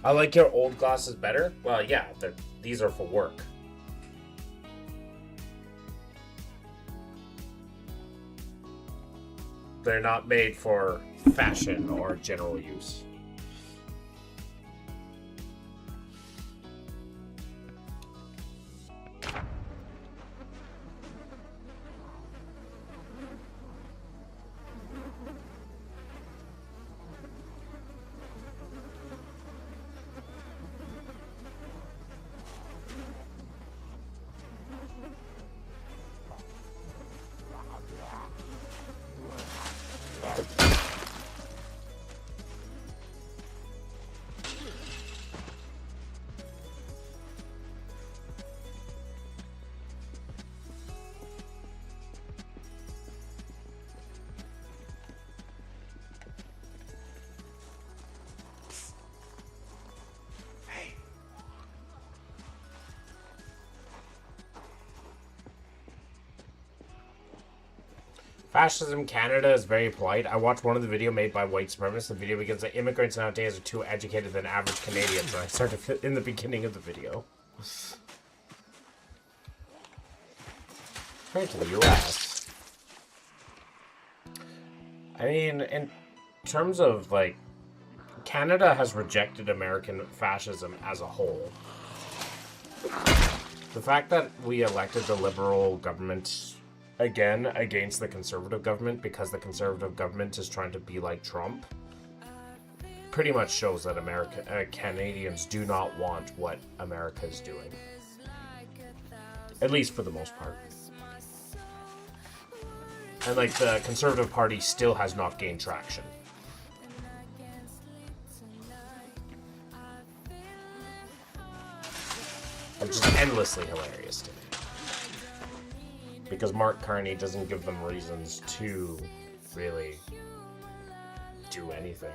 I like your old glasses better? Well, yeah, these are for work. They're not made for fashion or general use. Fascism in Canada is very polite. I watched one of the video made by white supremacists. The video begins that immigrants nowadays are too educated than average Canadians. And I started in the beginning of the video. Compared to the US. I mean, in terms of, like, Canada has rejected American fascism as a whole. The fact that we elected the Liberal government again against the Conservative government because the Conservative government is trying to be like Trump pretty much shows that Canadians do not want what America is doing. At least for the most part. And like the Conservative Party still has not gained traction. Which is endlessly hilarious to me. Because Mark Carney doesn't give them reasons to really do anything.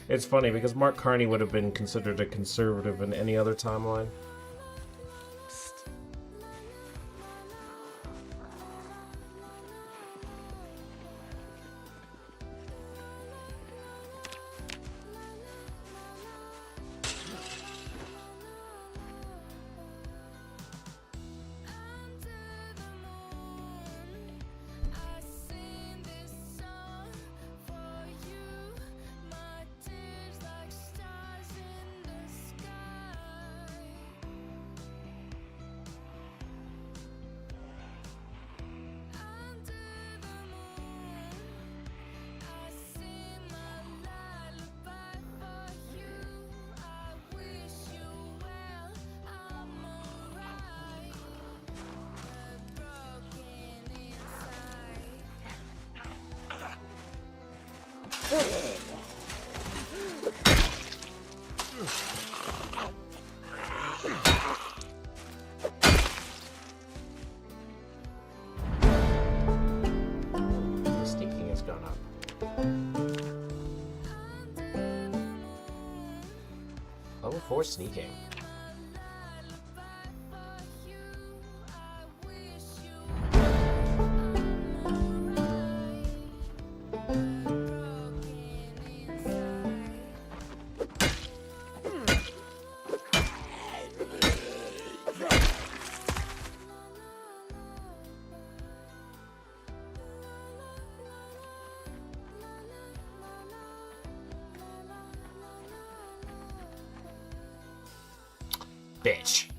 It's funny because Mark Carney would have been considered a conservative in any other timeline. The sneaking has gone up. Level 4 sneaking. Bitch.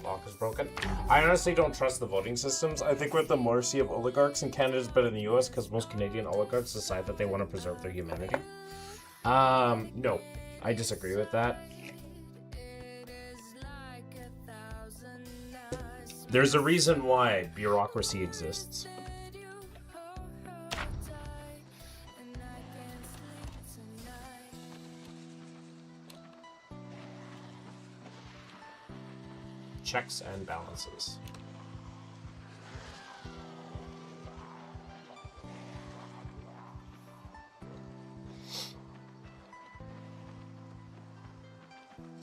Lock is broken. I honestly don't trust the voting systems. I think we're at the mercy of oligarchs, and Canada's better than the US because most Canadian oligarchs decide that they want to preserve their humanity. No. I disagree with that. There's a reason why bureaucracy exists. Checks and balances.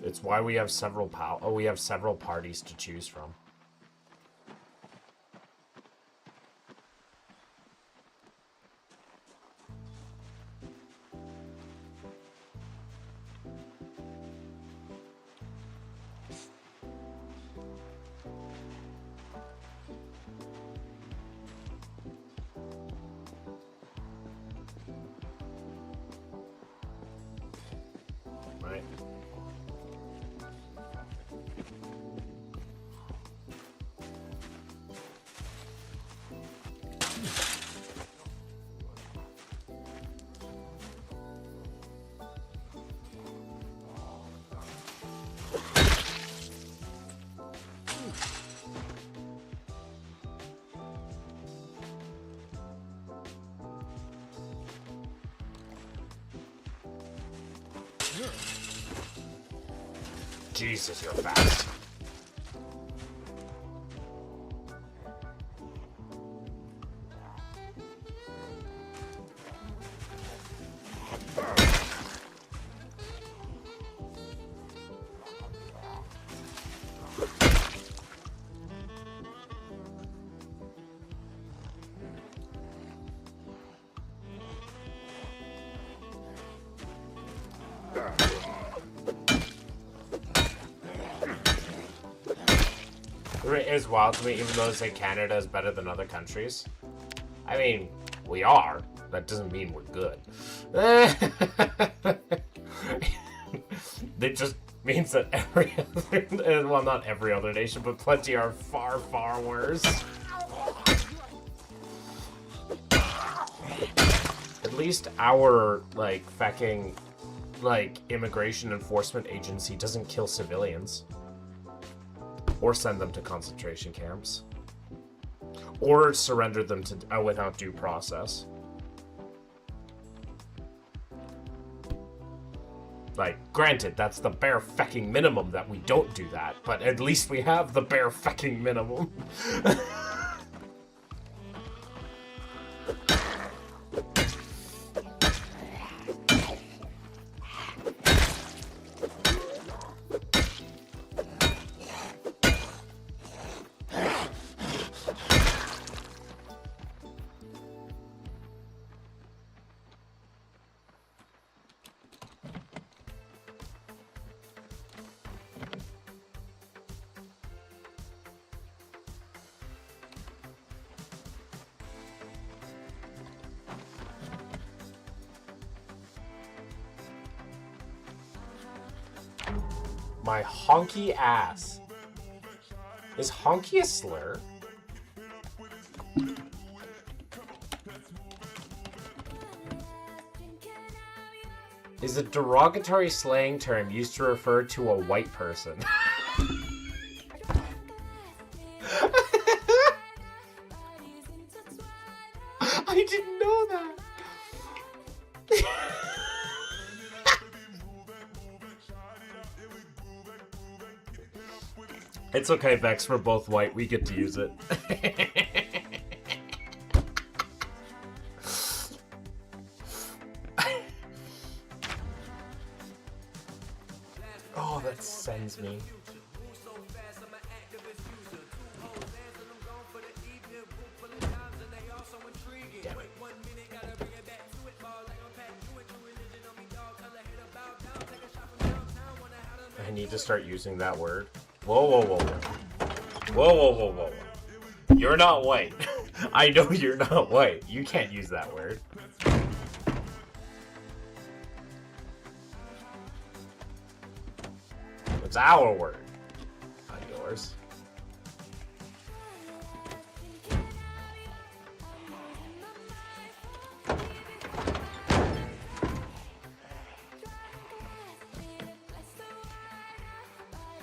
It's why we have several parties to choose from. Right. Jesus, you're fast. It is wild to me, even though they say Canada is better than other countries. I mean, We are. That doesn't mean we're good. It just means that every other, well, not every other nation, but plenty are far, far worse. At least our, like, fucking, like, immigration enforcement agency doesn't kill civilians. Or send them to concentration camps. Or surrender them to without due process. Like, granted, that's the bare fucking minimum that we don't do that, but at least we have the bare fucking minimum. My honky ass. Is honky a slur? Is a derogatory slang term used to refer to a white person. I didn't know that. It's okay, Vex. We're both white. We get to use it. Oh, that sends me. Damn it. I need to start using that word. Whoa, whoa, whoa, whoa. Whoa, whoa, whoa, whoa. You're not white. I know you're not white. You can't use that word. It's our word, not yours.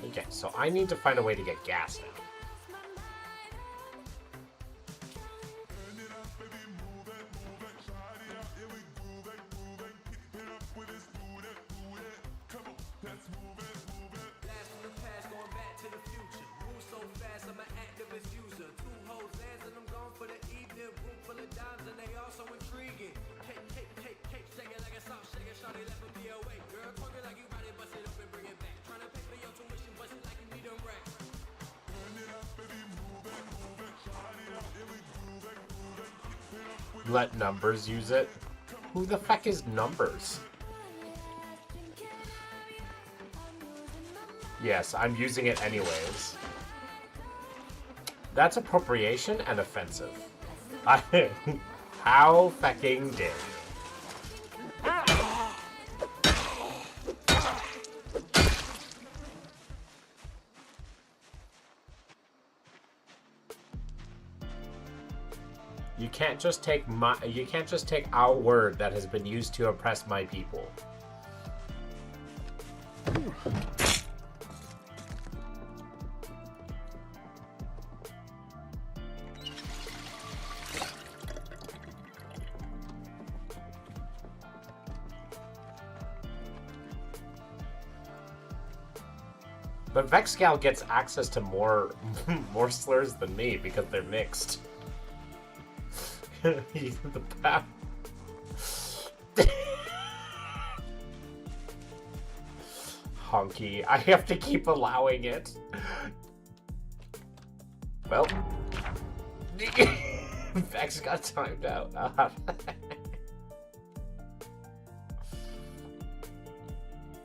Okay, so I need to find a way to get gas now. Let numbers use it? Who the fuck is numbers? Yes, I'm using it anyways. That's appropriation and offensive. How fucking dare you? You can't just take our word that has been used to oppress my people. But Vexgal gets access to more slurs than me because they're mixed. The power. Honky. I have to keep allowing it. Well, Vex got timed out. There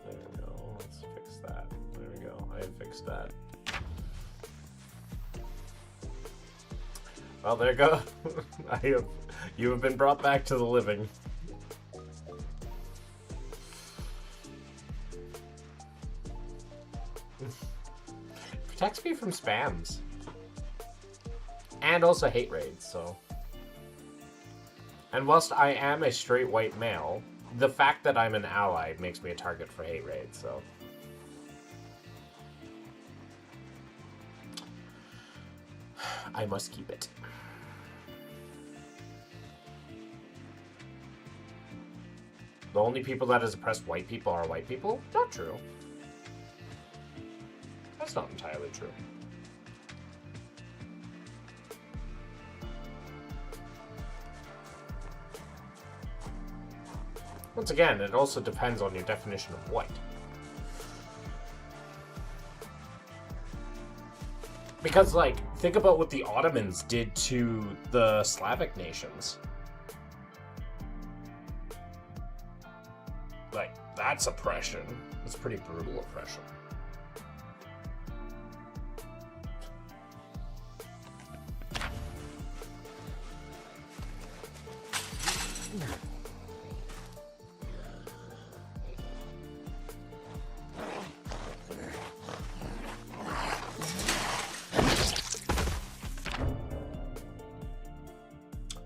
we go. Let's fix that. There we go. I fixed that. Well, there you go. You have been brought back to the living. Protects me from spams. And also hate raids, so. And whilst I am a straight white male, the fact that I'm an ally makes me a target for hate raids, so. I must keep it. The only people that has oppressed white people are white people? Not true. That's not entirely true. Once again, it also depends on your definition of white. Because, like, think about what the Ottomans did to the Slavic nations. Like, that's oppression. That's pretty brutal oppression.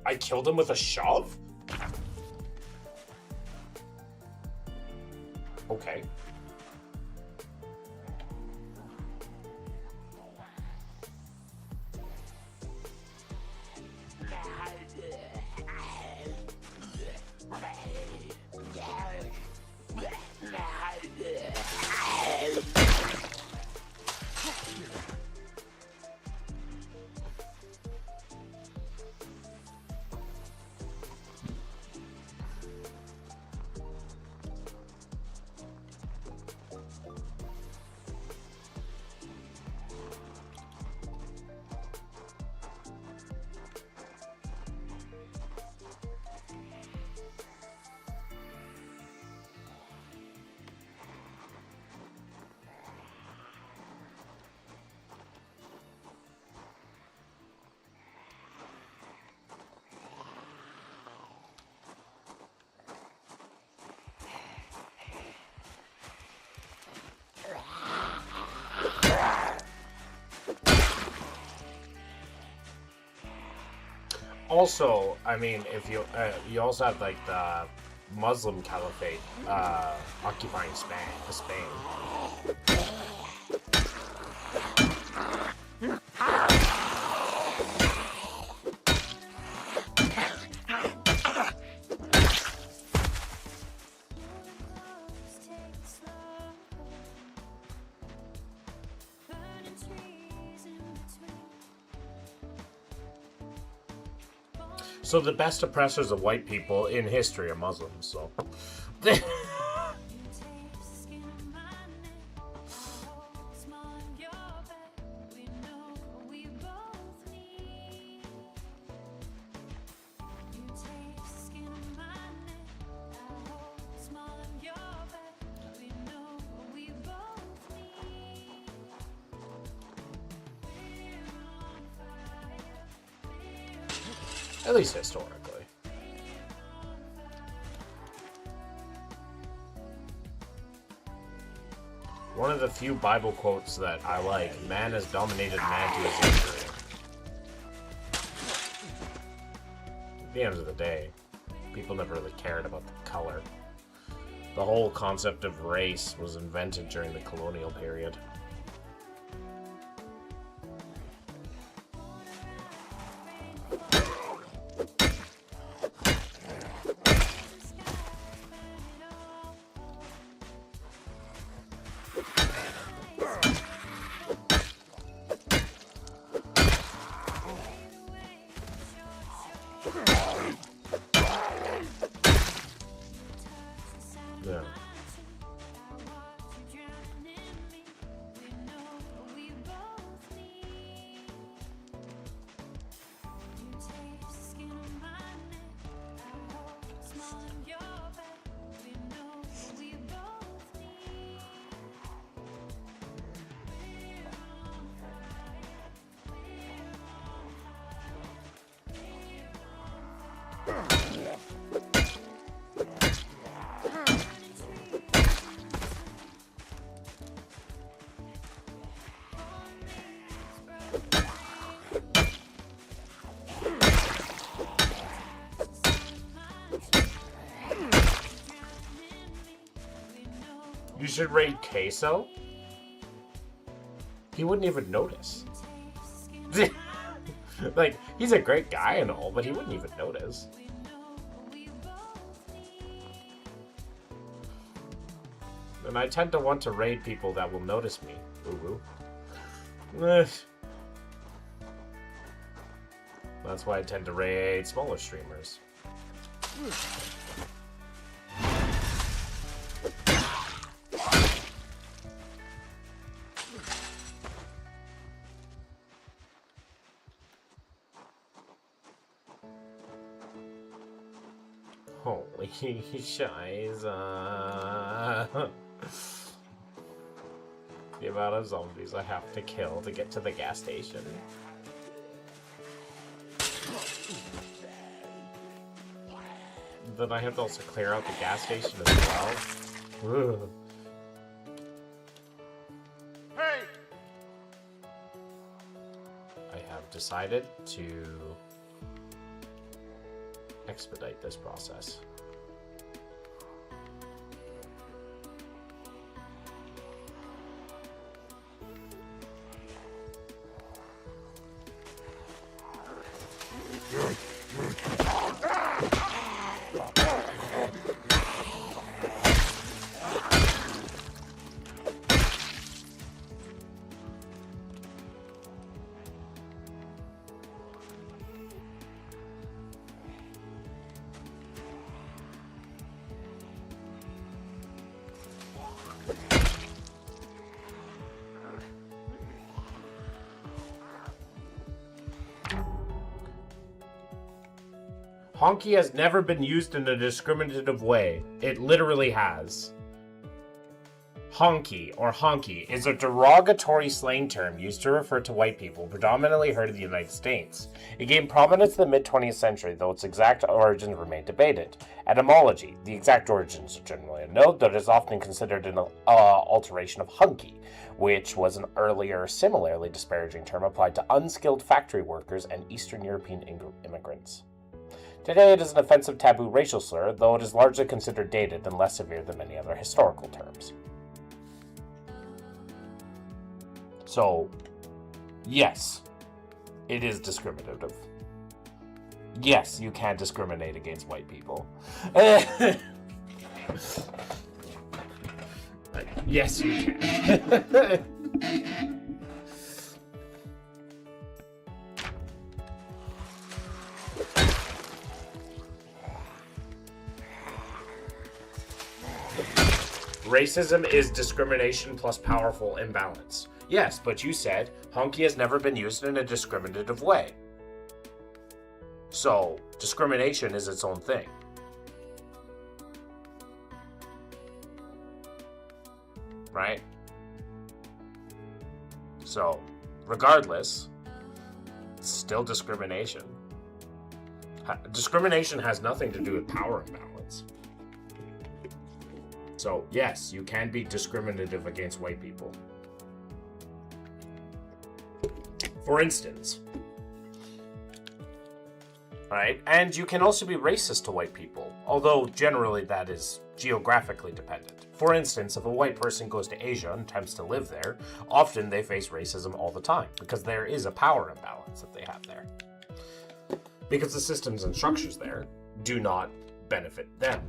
I killed him with a shove? Okay. Also, I mean, if you you also have like the Muslim Caliphate occupying Spain. So the best oppressors of white people in history are Muslims, so. At least historically. One of the few Bible quotes that I like, man has dominated man to his injury. At the end of the day, people never really cared about the color. The whole concept of race was invented during the colonial period. should raid Queso. He wouldn't even notice. Like, he's a great guy and all, but he wouldn't even notice. And I tend to want to raid people that will notice me. Ooh. That's why I tend to raid smaller streamers. Holy shiza. The amount of zombies I have to kill to get to the gas station. Then I have to also clear out the gas station as well. Ugh. Hey! I have decided to expedite this process. Honky has never been used in a discriminative way. It literally has. Honky, or honky, is a derogatory slang term used to refer to white people, predominantly heard in the United States. It gained prominence in the mid-20th century, though its exact origins remain debated. Etymology. The exact origins are generally unknown, though it is often considered an alteration of hunky, which was an earlier, similarly disparaging term applied to unskilled factory workers and Eastern European immigrants. Today it is an offensive taboo racial slur, though it is largely considered dated and less severe than many other historical terms. So, yes, it is discriminative. Yes, you can discriminate against white people. Yes, you can. Racism is discrimination plus powerful imbalance. Yes, but you said honky has never been used in a discriminative way. So, discrimination is its own thing. Right? So, regardless, it's still discrimination. Discrimination has nothing to do with power imbalance. So, yes, you can be discriminative against white people. For instance, right? And you can also be racist to white people, although generally that is geographically dependent. For instance, if a white person goes to Asia and attempts to live there, often they face racism all the time because there is a power imbalance that they have there. Because the systems and structures there do not benefit them.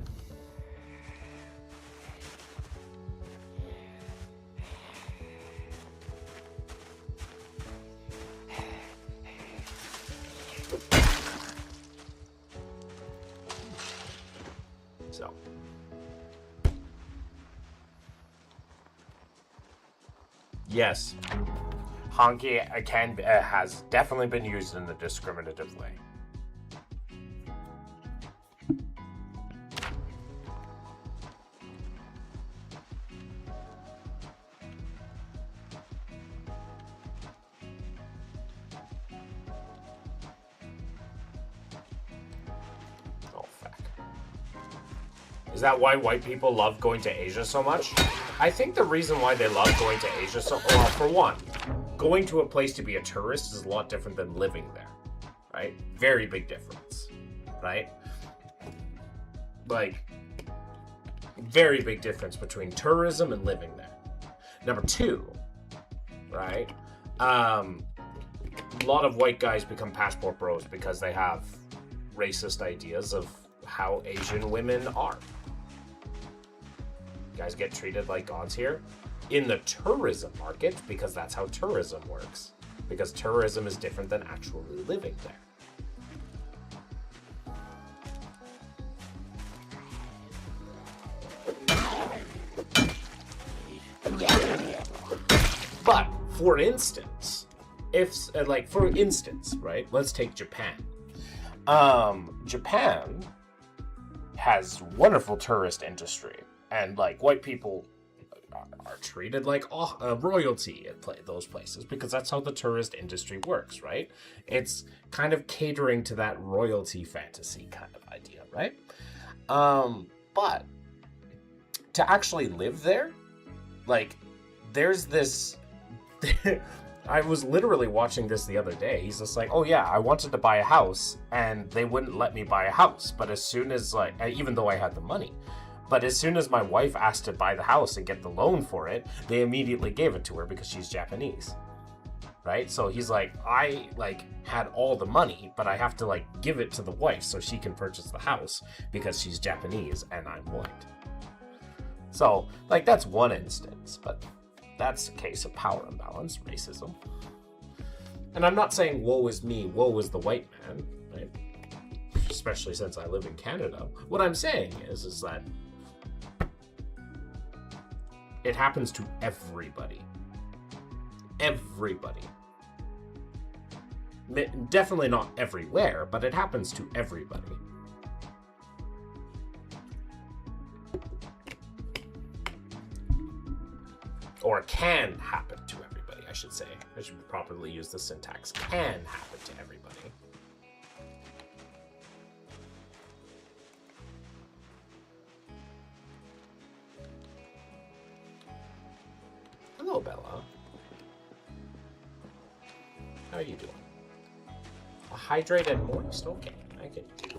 So, yes, honky has definitely been used in a discriminative way. Is that why white people love going to Asia so much? I think the reason why they love going to Asia for one, going to a place to be a tourist is a lot different than living there, right? Very big difference, right? Like, Very big difference between tourism and living there. Number two, right? A lot of white guys become passport bros because they have racist ideas of how Asian women are. Guys get treated like gods here. In the tourism market, because that's how tourism works. Because tourism is different than actually living there. But for instance, right? Let's take Japan. Japan has wonderful tourist industry, and like white people are treated like royalty at those places because that's how the tourist industry works, right? It's kind of catering to that royalty fantasy kind of idea, right? But to actually live there, like, there's this. I was literally watching this the other day. He's just like, oh yeah, I wanted to buy a house and they wouldn't let me buy a house. But as soon as, like, even though I had the money, but as soon as my wife asked to buy the house and get the loan for it, they immediately gave it to her because she's Japanese. Right? So he's like, I had all the money, but I have to give it to the wife so she can purchase the house because she's Japanese and I'm white. So, that's one instance, but that's a case of power imbalance, racism. And I'm not saying woe is me, woe is the white man, right? Especially since I live in Canada. What I'm saying is that it happens to everybody. Everybody. Definitely not everywhere, but it happens to everybody. Or can happen to everybody, I should say. I should properly use the syntax. Can happen to everybody. Hello, Bella. How are you doing? Hydrate and moist? Okay, I can do.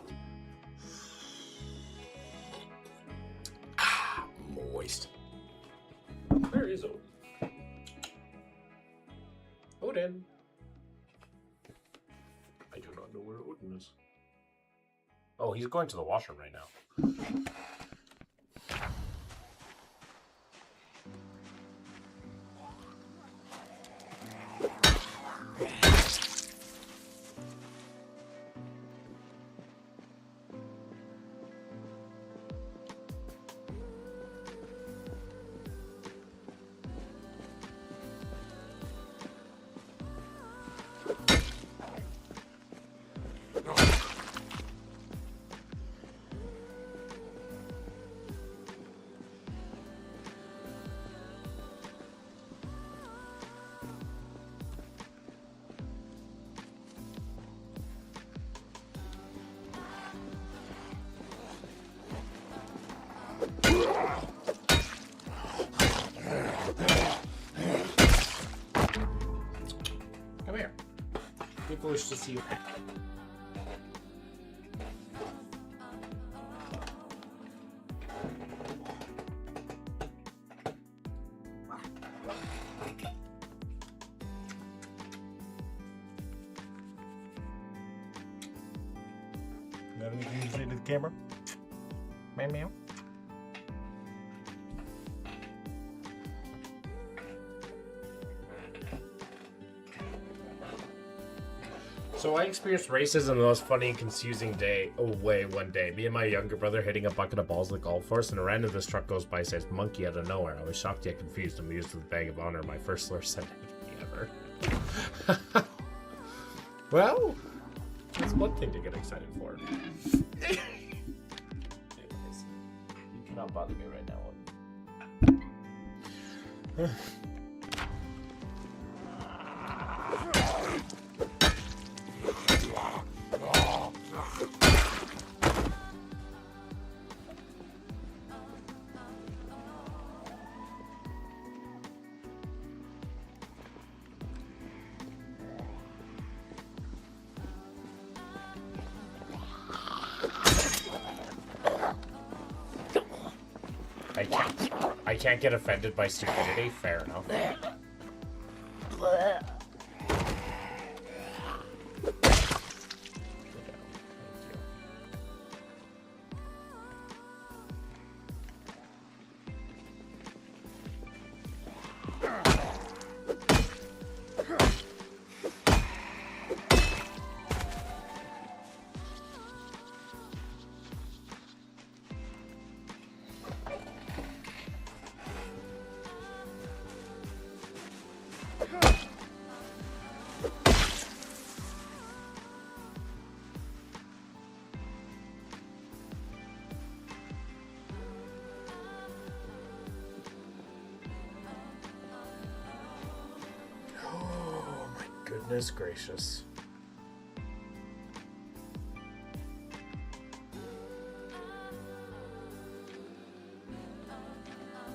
Moist. Where is Odin? Odin. I do not know where Odin is. Oh, he's going to the washroom right now. Come here. People wish to see you happy. You have anything to say to the camera? Meow meow. So I experienced racism the most funny and confusing way one day. Me and my younger brother hitting a bucket of balls at the golf course, and a random this truck goes by, says monkey out of nowhere. I was shocked yet confused, amused with the bag of honor. My first slur said anything ever. Well, that's one thing to get excited for. Anyways, you cannot bother me right now. I can't get offended by stupidity. Fair enough. Goodness gracious.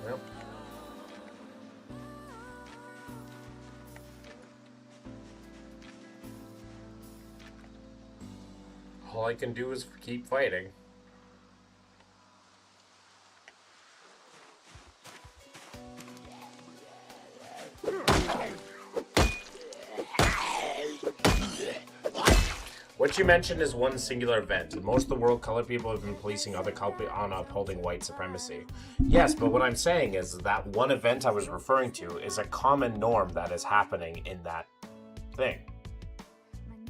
Yep. All I can do is keep fighting. What you mentioned is one singular event, and most of the world colored people have been policing other culprits on upholding white supremacy. Yes, but what I'm saying is that one event I was referring to is a common norm that is happening in that thing.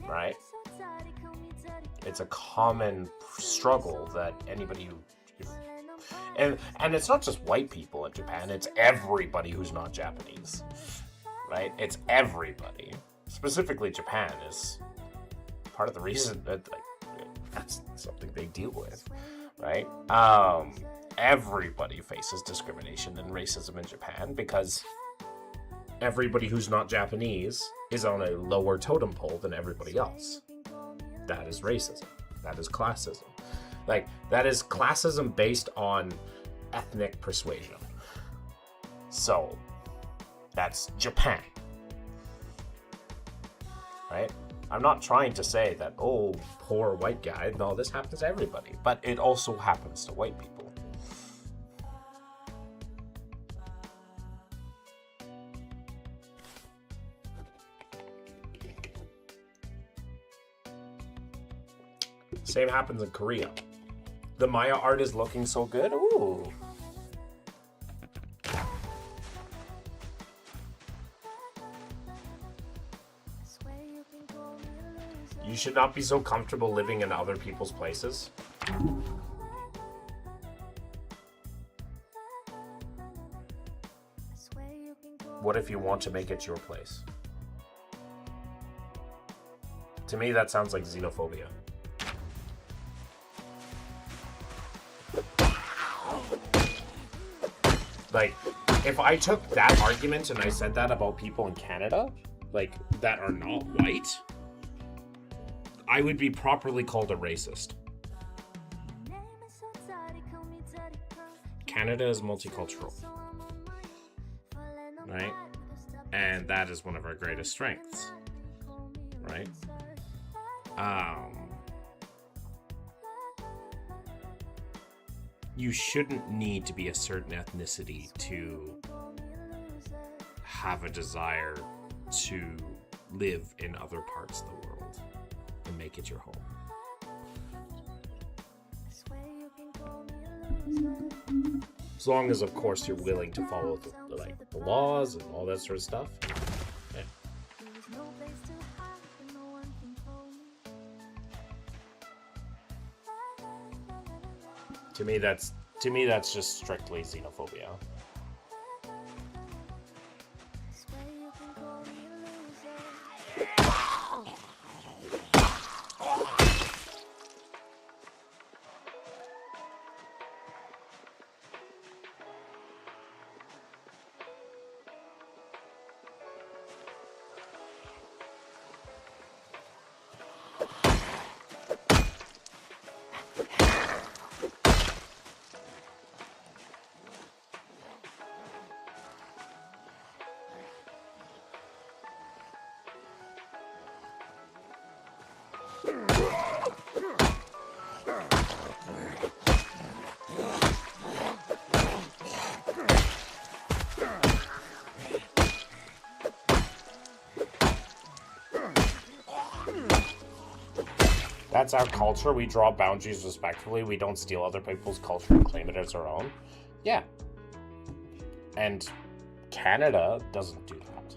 Right? It's a common struggle that anybody who... And it's not just white people in Japan, it's everybody who's not Japanese. Right? It's everybody. Specifically Japan is... part of the reason that that's something they deal with, right? Everybody faces discrimination and racism in Japan because everybody who's not Japanese is on a lower totem pole than everybody else. That is racism. That is classism. Like, that is classism based on ethnic persuasion. So, that's Japan. Right? I'm not trying to say that, oh, poor white guy. No, this happens to everybody. But it also happens to white people. Same happens in Korea. The Maya art is looking so good. Ooh. You should not be so comfortable living in other people's places. What if you want to make it your place? To me, that sounds like xenophobia. Like, if I took that argument and I said that about people in Canada, like, that are not white, I would be properly called a racist. Canada is multicultural, right? And that is one of our greatest strengths, right? You shouldn't need to be a certain ethnicity to have a desire to live in other parts of the world and make it your home. As long as, of course, you're willing to follow the laws and all that sort of stuff. Yeah. To me, that's just strictly xenophobia. That's our culture. We draw boundaries respectfully. We don't steal other people's culture and claim it as our own. Yeah. And Canada doesn't do that.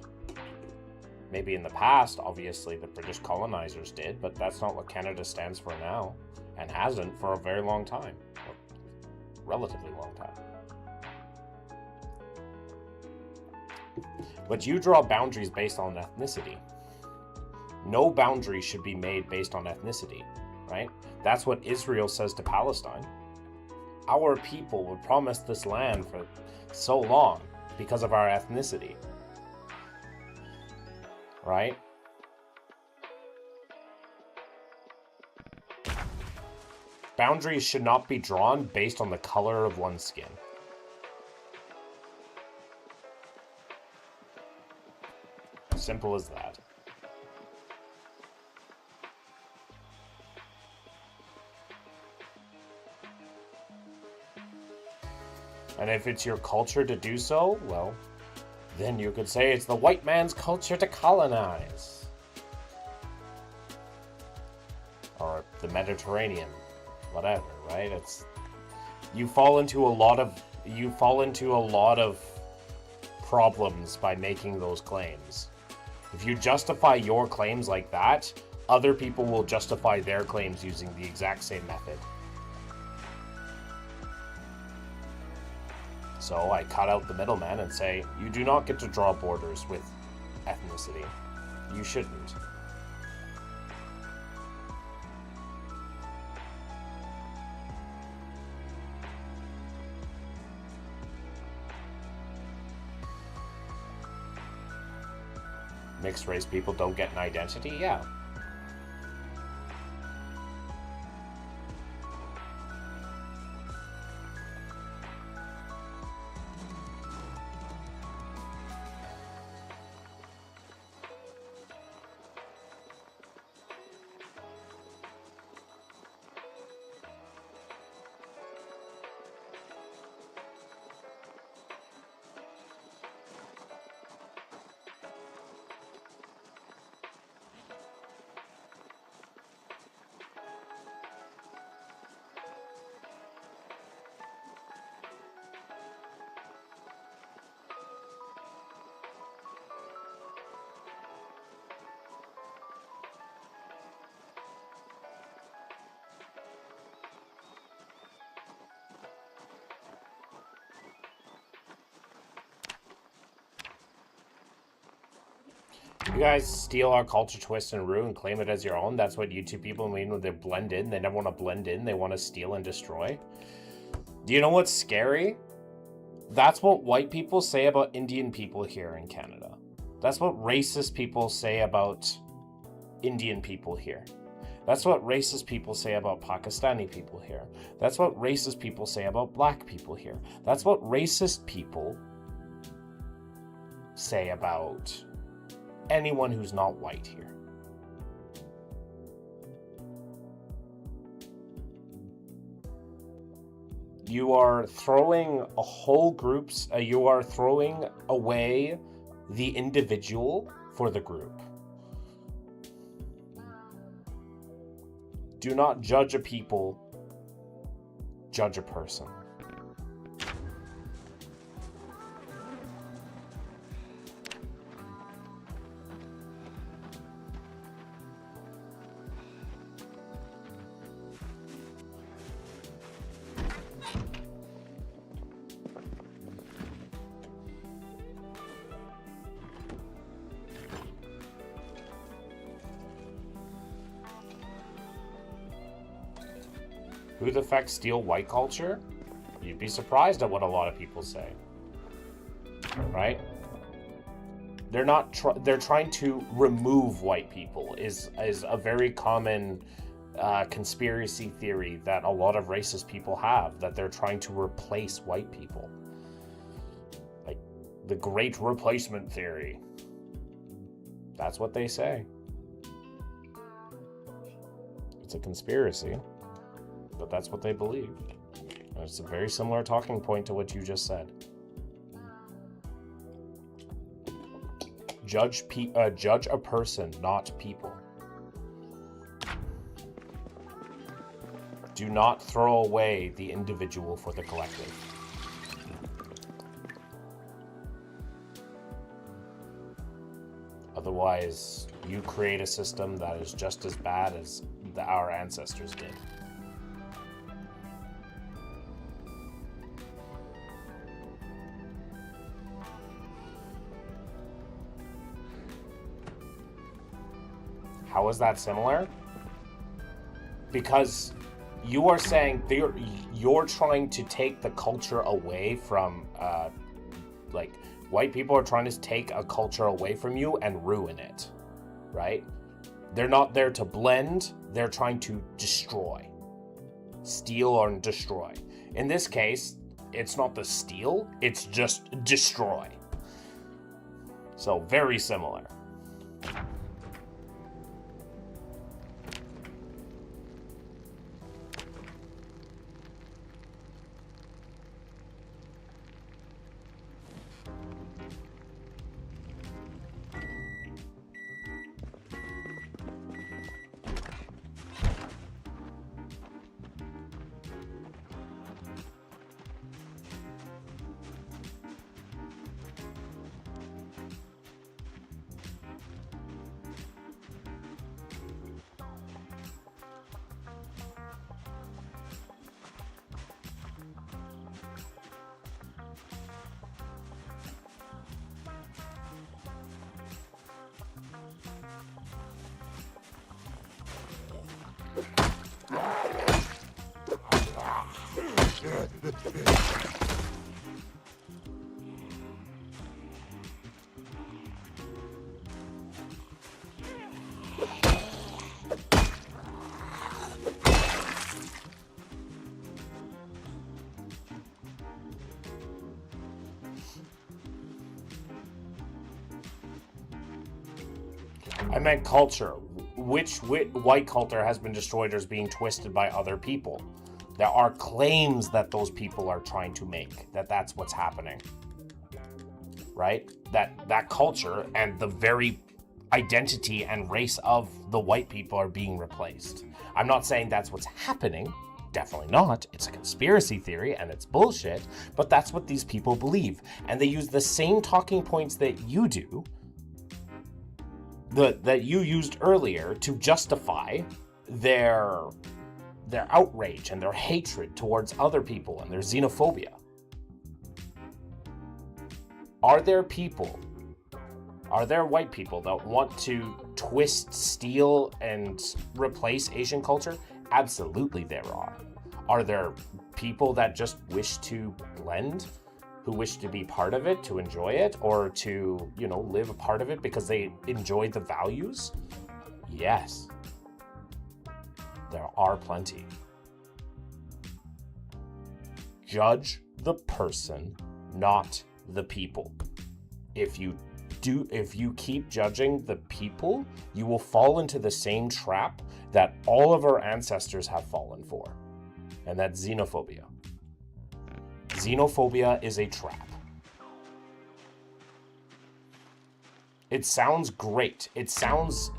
Maybe in the past, obviously, the British colonizers did, but that's not what Canada stands for now, and hasn't for a very long time. Relatively long time. But you draw boundaries based on ethnicity. No boundary should be made based on ethnicity, right? That's what Israel says to Palestine. Our people were promised this land for so long because of our ethnicity, right? Boundaries should not be drawn based on the color of one's skin. Simple as that. And if it's your culture to do so, well, then you could say it's the white man's culture to colonize. Or the Mediterranean, whatever, right? It's you fall into a lot of problems by making those claims. If you justify your claims like that, other people will justify their claims using the exact same method. So I cut out the middleman and say, you do not get to draw borders with ethnicity. You shouldn't. Mixed race people don't get an identity? Yeah. You guys steal our culture, twist, and ruin, and claim it as your own. That's what YouTube people mean when they blend in. They never want to blend in. They want to steal and destroy. Do you know what's scary? That's what white people say about Indian people here in Canada. That's what racist people say about Indian people here. That's what racist people say about Pakistani people here. That's what racist people say about black people here. That's what racist people say about anyone who's not white here. You are throwing a whole groups, you are throwing away the individual for the group. Do not judge a people, judge a person. Who the fuck steal white culture? You'd be surprised at what a lot of people say. Right? They're not. They're trying to remove white people. Is a very common conspiracy theory that a lot of racist people have. That they're trying to replace white people. Like the Great Replacement theory. That's what they say. It's a conspiracy. But that's what they believe. And it's a very similar talking point to what you just said. Judge a person, not people. Do not throw away the individual for the collective. Otherwise, you create a system that is just as bad as our ancestors did. How is that similar? Because you are saying you're trying to take the culture away from, like, white people are trying to take a culture away from you and ruin it, right? They're not there to blend, they're trying to destroy. Steal or destroy. In this case, it's not the steal, it's just destroy. So, very similar. I meant culture. Which white culture has been destroyed or is being twisted by other people? There are claims that those people are trying to make, that's what's happening. Right? That culture and the very identity and race of the white people are being replaced. I'm not saying that's what's happening. Definitely not. It's a conspiracy theory and it's bullshit, but that's what these people believe. And they use the same talking points that you do, that you used earlier, to justify their outrage and their hatred towards other people and their xenophobia. Are there white people that want to twist, steal, and replace Asian culture? Absolutely there are. Are there people that just wish to blend, who wish to be part of it, to enjoy it, or to, live a part of it because they enjoy the values? Yes. There are plenty. Judge the person, not the people. If you keep judging the people, you will fall into the same trap that all of our ancestors have fallen for, and that's xenophobia. Xenophobia is a trap. It sounds great. It sounds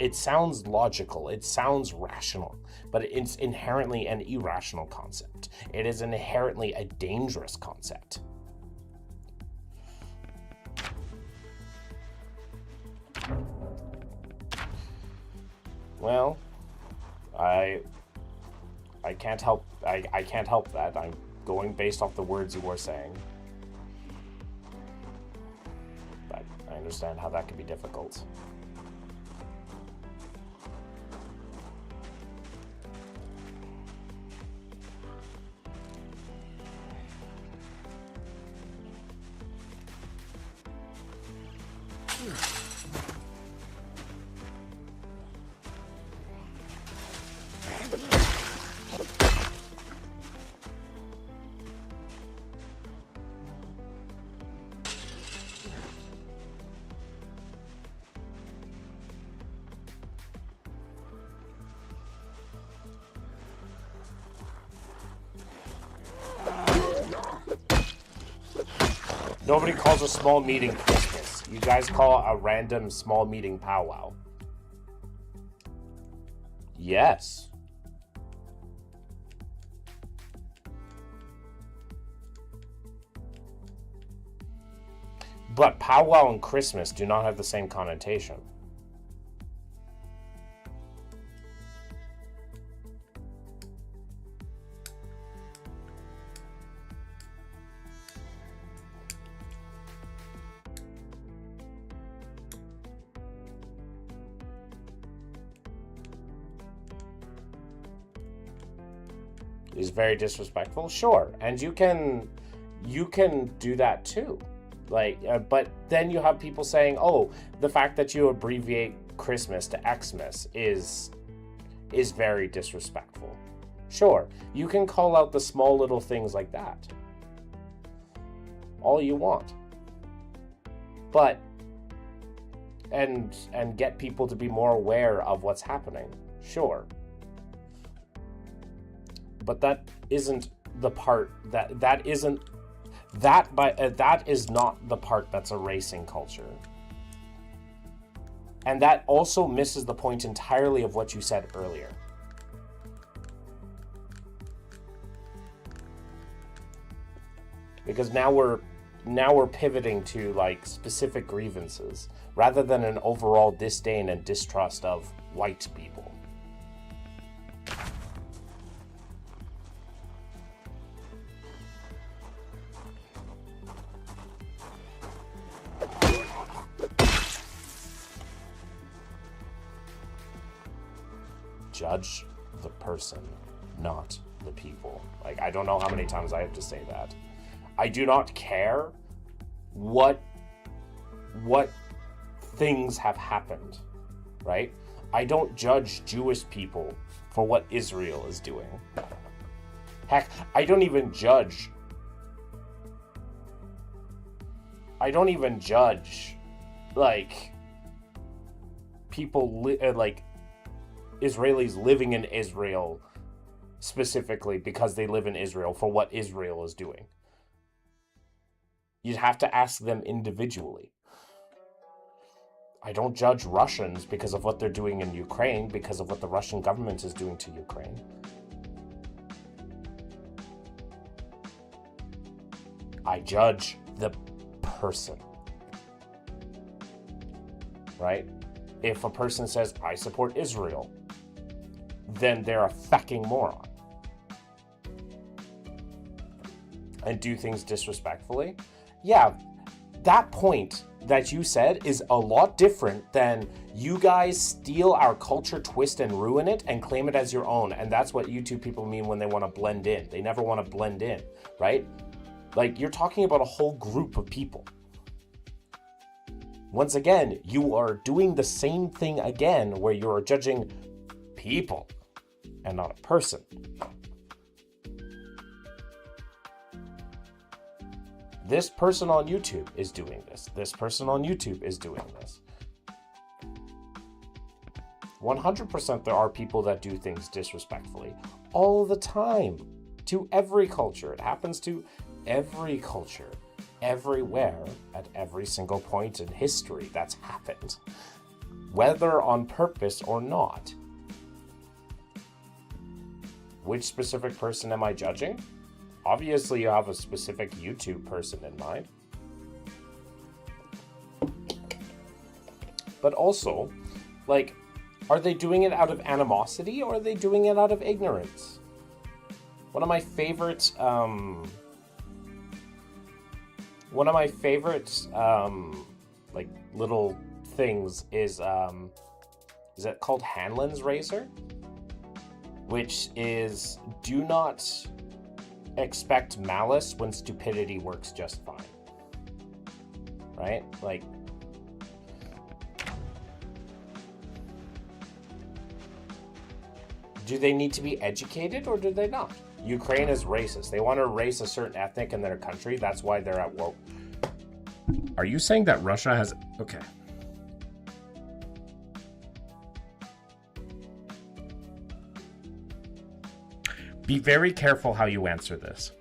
logical. It sounds rational, but it's inherently an irrational concept. It is inherently a dangerous concept. Well, I can't help that. I'm going based off the words you were saying. But I understand how that can be difficult. Nobody calls a small meeting Christmas. You guys call a random small meeting powwow. Yes. But powwow and Christmas do not have the same connotation. Is very disrespectful, sure, and you can do that too, like, but then you have people saying, oh, the fact that you abbreviate Christmas to Xmas is very disrespectful. Sure, you can call out the small little things like that all you want, but and get people to be more aware of what's happening, sure. But that isn't the part that is not the part that's erasing culture. And that also misses the point entirely of what you said earlier. Because now we're pivoting to like specific grievances rather than an overall disdain and distrust of white people. Judge the person, not the people. Like, I don't know how many times I have to say that. I do not care what things have happened, right? I don't judge Jewish people for what Israel is doing. Heck, I don't even judge like people like Israelis living in Israel specifically because they live in Israel for what Israel is doing. You'd have to ask them individually. I don't judge Russians because of what they're doing in Ukraine, because of what the Russian government is doing to Ukraine. I judge the person. Right? If a person says, I support Israel, then they're a fucking moron. And do things disrespectfully. Yeah, that point that you said is a lot different than you guys steal our culture, twist and ruin it, and claim it as your own. And that's what YouTube people mean when they want to blend in. They never want to blend in, right? Like, you're talking about a whole group of people. Once again, you are doing the same thing again where you're judging people and not a person. This person on YouTube is doing this. This person on YouTube is doing this. 100% there are people that do things disrespectfully all the time to every culture. It happens to every culture, everywhere, at every single point in history that's happened, whether on purpose or not. Which specific person am I judging? Obviously, you have a specific YouTube person in mind. But also, like, are they doing it out of animosity or are they doing it out of ignorance? One of my favorite, like, little things is it called Hanlon's razor? Which is, do not expect malice when stupidity works just fine. Right? Like, do they need to be educated or do they not? Ukraine is racist. They want to erase a certain ethnic in their country. That's why they're at war. Are you saying that Russia has... Okay. Be very careful how you answer this.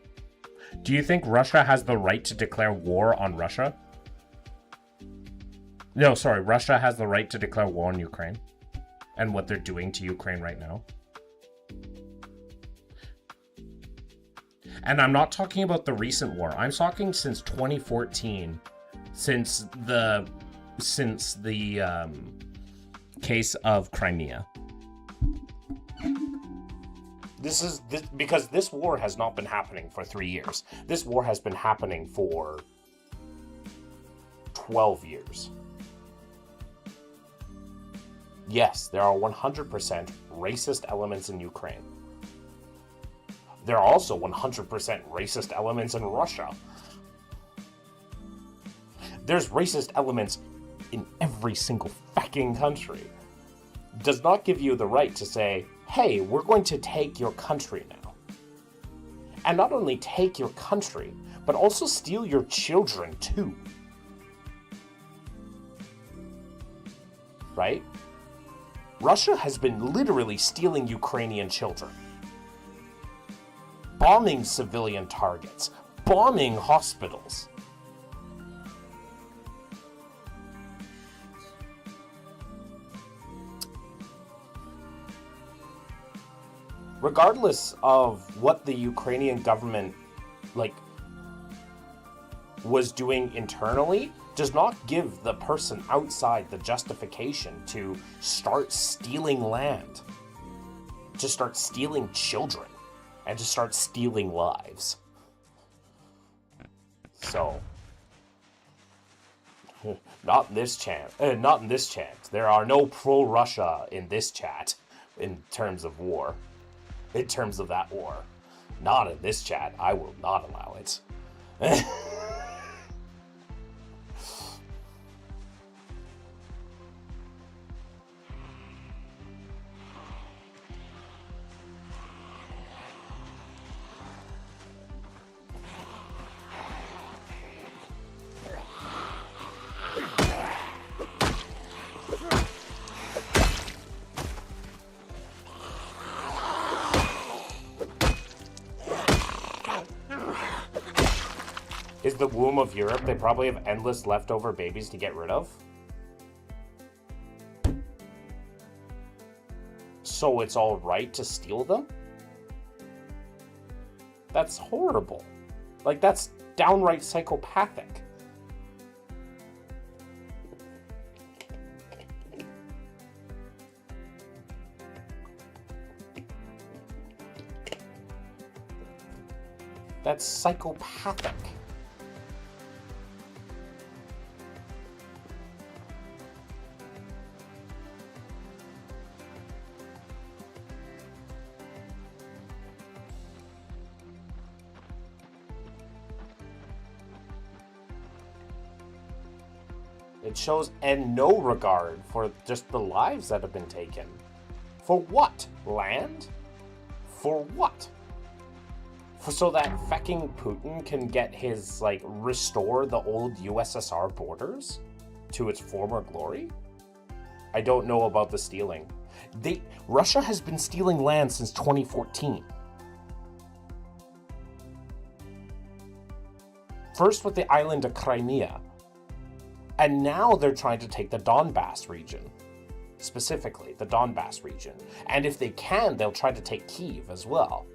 Do you think Russia has the right to declare war on Russia? No, sorry. Russia has the right to declare war on Ukraine and what they're doing to Ukraine right now. And I'm not talking about the recent war. I'm talking since 2014, since the case of Crimea. Because this war has not been happening for 3 years. This war has been happening for 12 years. Yes, there are 100% racist elements in Ukraine. There are also 100% racist elements in Russia. There's racist elements in every single fucking country. Does not give you the right to say, hey, we're going to take your country now. And not only take your country, but also steal your children too. Right? Russia has been literally stealing Ukrainian children. Bombing civilian targets. Bombing hospitals. Regardless of what the Ukrainian government, was doing internally, does not give the person outside the justification to start stealing land, to start stealing children, and to start stealing lives. So, not in this chat. There are no pro-Russia in this chat in terms of war. In terms of that war. Not in this chat. I will not allow it. Is the womb of Europe, they probably have endless leftover babies to get rid of. So it's all right to steal them? That's horrible. That's downright psychopathic. That's psychopathic. It shows no regard for just the lives that have been taken. For what? Land? For what? So that fucking Putin can get his, restore the old USSR borders to its former glory? I don't know about the stealing. Russia has been stealing land since 2014. First with the island of Crimea. And now they're trying to take the Donbass region. Specifically, the Donbass region. And if they can, they'll try to take Kyiv as well.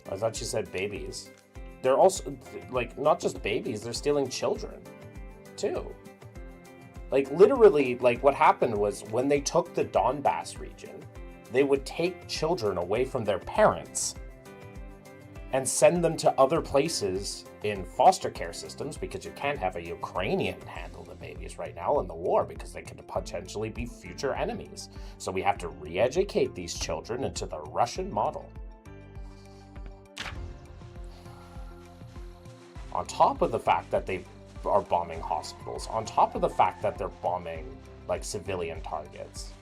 I thought you said babies. They're also, not just babies, they're stealing children, too. Literally, what happened was when they took the Donbass region, they would take children away from their parents and send them to other places in foster care systems, because you can't have a Ukrainian handle the babies right now in the war because they could potentially be future enemies. So we have to re-educate these children into the Russian model. On top of the fact that they are bombing hospitals, on top of the fact that they're bombing civilian targets.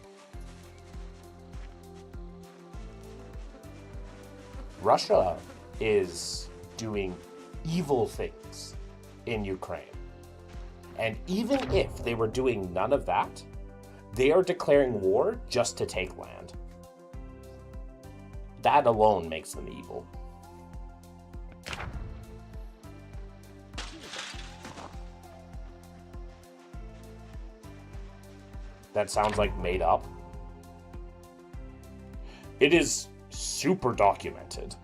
Russia is doing evil things in Ukraine. And even if they were doing none of that, they are declaring war just to take land. That alone makes them evil. That sounds made up. It is super documented.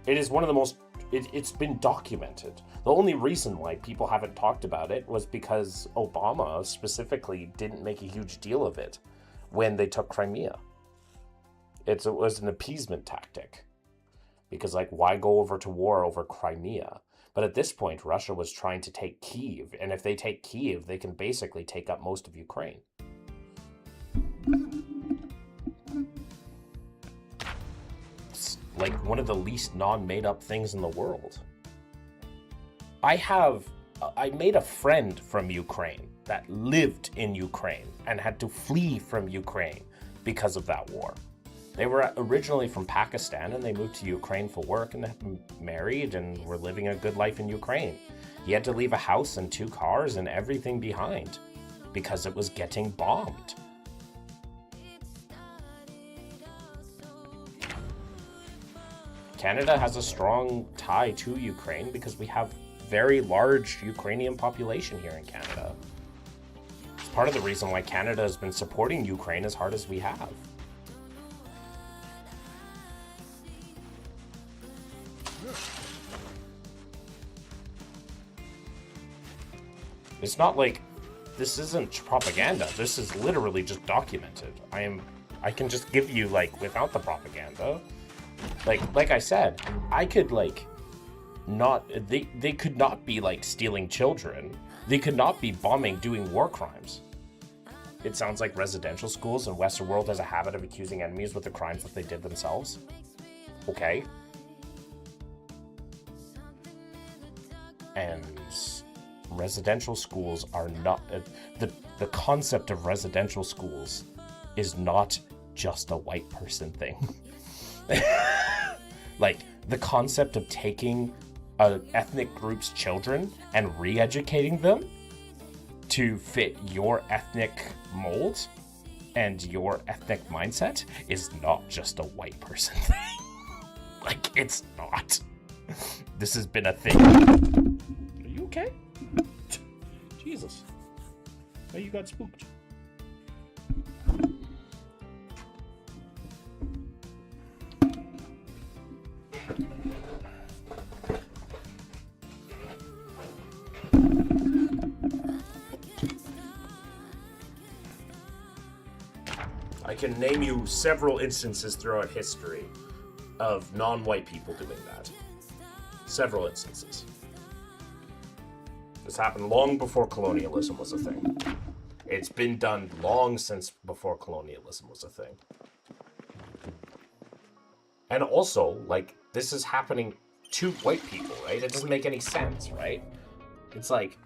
It is one of the most... It's been documented. The only reason why people haven't talked about it was because Obama specifically didn't make a huge deal of it when they took Crimea. It was an appeasement tactic. Because, like, why go over to war over Crimea? But at this point, Russia was trying to take Kyiv. And if they take Kyiv, they can basically take up most of Ukraine. It's like one of the least non-made-up things in the world. I made a friend from Ukraine that lived in Ukraine and had to flee from Ukraine because of that war. They were originally from Pakistan and they moved to Ukraine for work and married and were living a good life in Ukraine. He had to leave a house and 2 cars and everything behind because it was getting bombed. Canada has a strong tie to Ukraine because we have very large Ukrainian population here in Canada. It's part of the reason why Canada has been supporting Ukraine as hard as we have. It's not like this isn't propaganda. This is literally just documented. I can just give you, like, without the propaganda. Like I said, I could, like, not... They could not be, like, stealing children. They could not be bombing, doing war crimes. It sounds like residential schools in Western world has a habit of accusing enemies with the crimes that they did themselves. Okay. And residential schools are not... The concept of residential schools is not just a white person thing. Like, the concept of taking an ethnic group's children and re-educating them to fit your ethnic mold and your ethnic mindset is not just a white person thing. Like, it's not. This has been a thing. Are you okay? Jesus. Oh, you got spooked. I can name you several instances throughout history of non-white people doing that. Several instances. This happened long before colonialism was a thing. It's been done long since before colonialism was a thing. And also, like, this is happening to white people, right? It doesn't make any sense, right? It's like,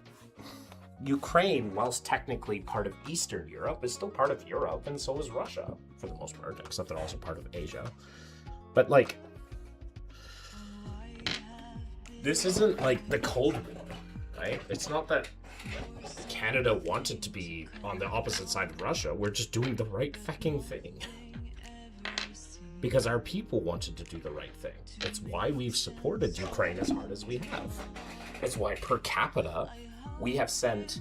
Ukraine, whilst technically part of Eastern Europe, is still part of Europe, and so is Russia, for the most part, except they're also part of Asia. But, like, this isn't, like, the Cold War, right? It's not that Canada wanted to be on the opposite side of Russia. We're just doing the right fucking thing. Because our people wanted to do the right thing. It's why we've supported Ukraine as hard as we have. It's why, per capita, we have sent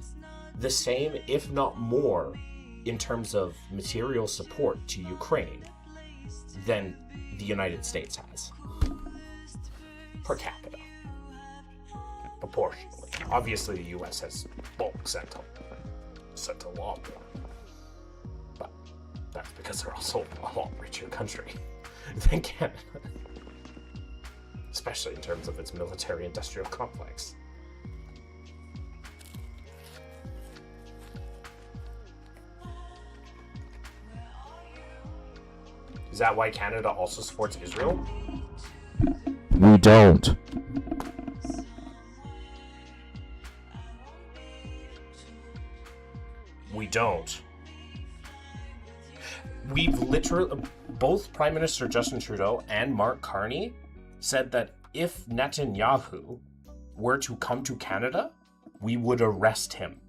the same, if not more, in terms of material support to Ukraine than the United States has. Per capita. Proportionally. Obviously, the US has bulk sent a lot more. But that's because they're also a lot richer country than Canada. Especially in terms of its military-industrial complex. Is that why Canada also supports Israel? We don't. We don't. We've literally... Both Prime Minister Justin Trudeau and Mark Carney said that if Netanyahu were to come to Canada, we would arrest him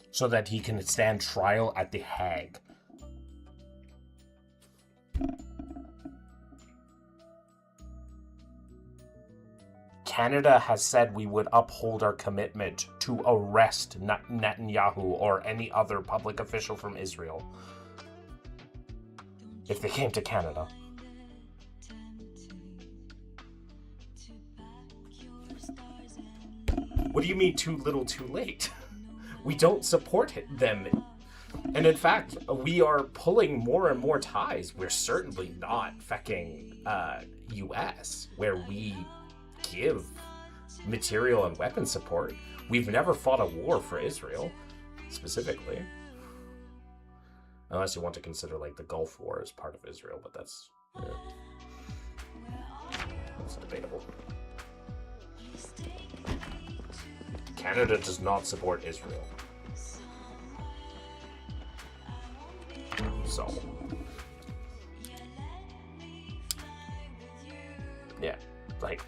so that he can stand trial at The Hague. Canada has said we would uphold our commitment to arrest Netanyahu or any other public official from Israel. if they came to Canada. What do you mean too little too late? We don't support them. And in fact, we are pulling more and more ties. We're certainly not fucking US, where we give material and weapon support. We've never fought a war for Israel, specifically. Unless you want to consider, like, the Gulf War as part of Israel, but that's debatable. Canada does not support Israel. So, yeah, like,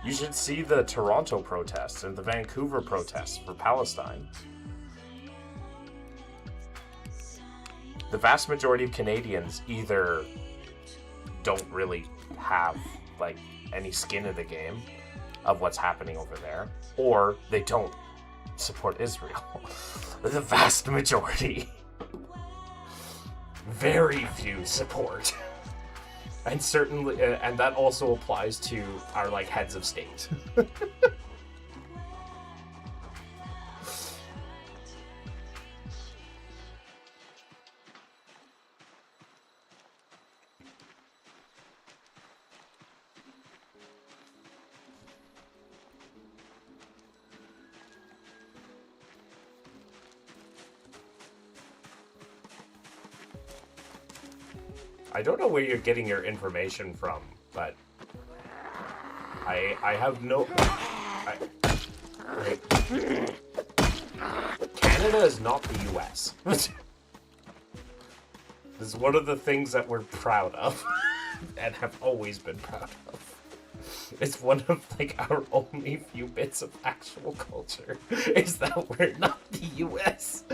you should see the Toronto protests and the Vancouver protests for Palestine. The vast majority of Canadians either don't really have, like, any skin in the game of what's happening over there, or they don't support Israel. The vast majority. Very few support. And certainly, and that also applies to our, like, heads of state. I don't know where you're getting your information from, but I have no... Canada is not the US. This is one of the things that we're proud of, and have always been proud of. It's one of, like, our only few bits of actual culture, is that we're not the US.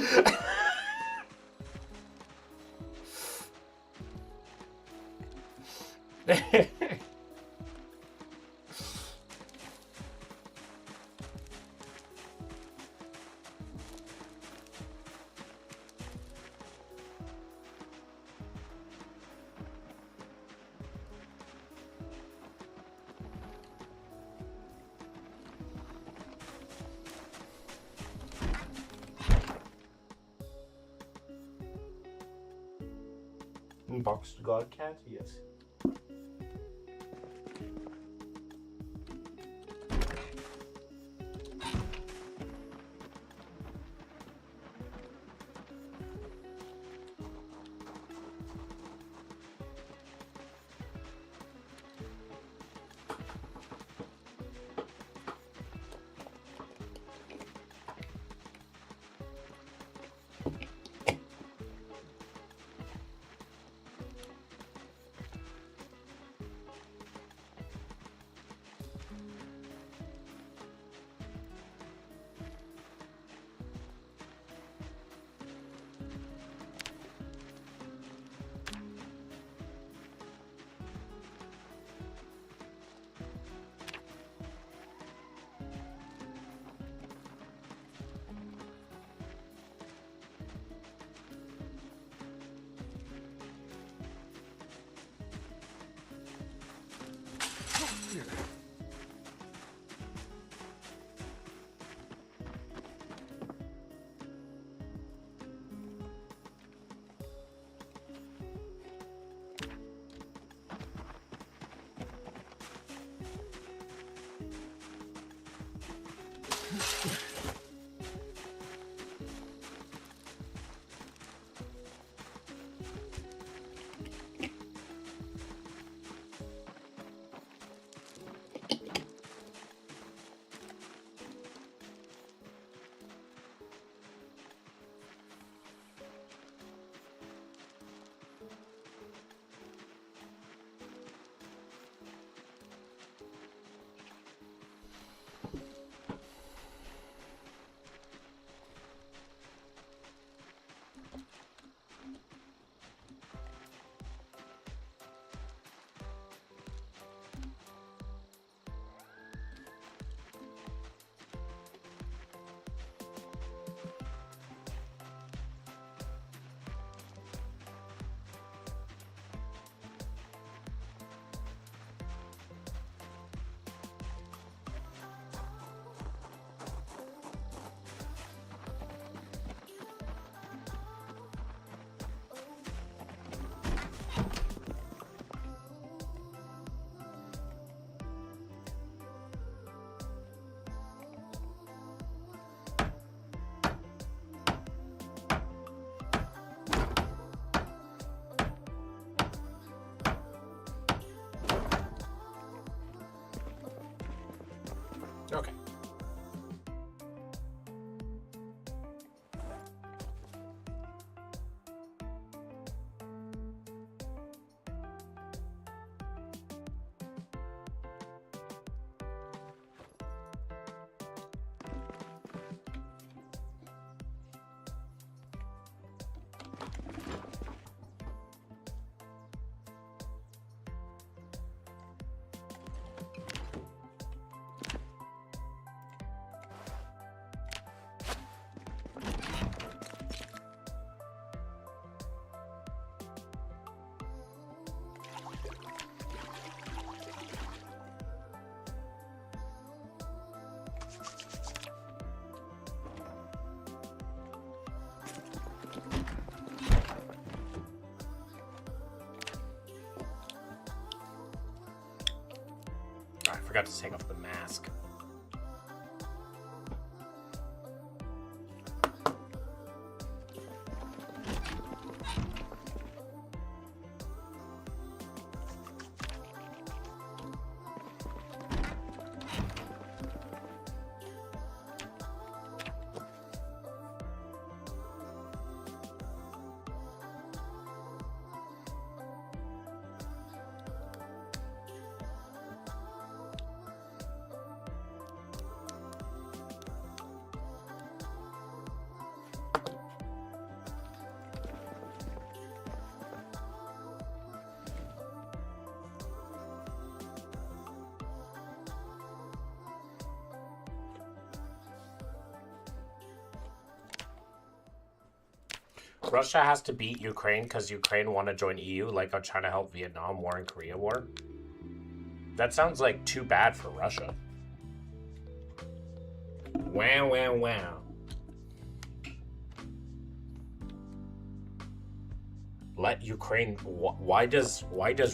Boxed God cat? Yes. forgot to take off the mask. Russia has to beat Ukraine because Ukraine want to join EU, like I'm trying to help Vietnam War and Korea War. That sounds like too bad for Russia. Wow, wow, wow. Let Ukraine. Why does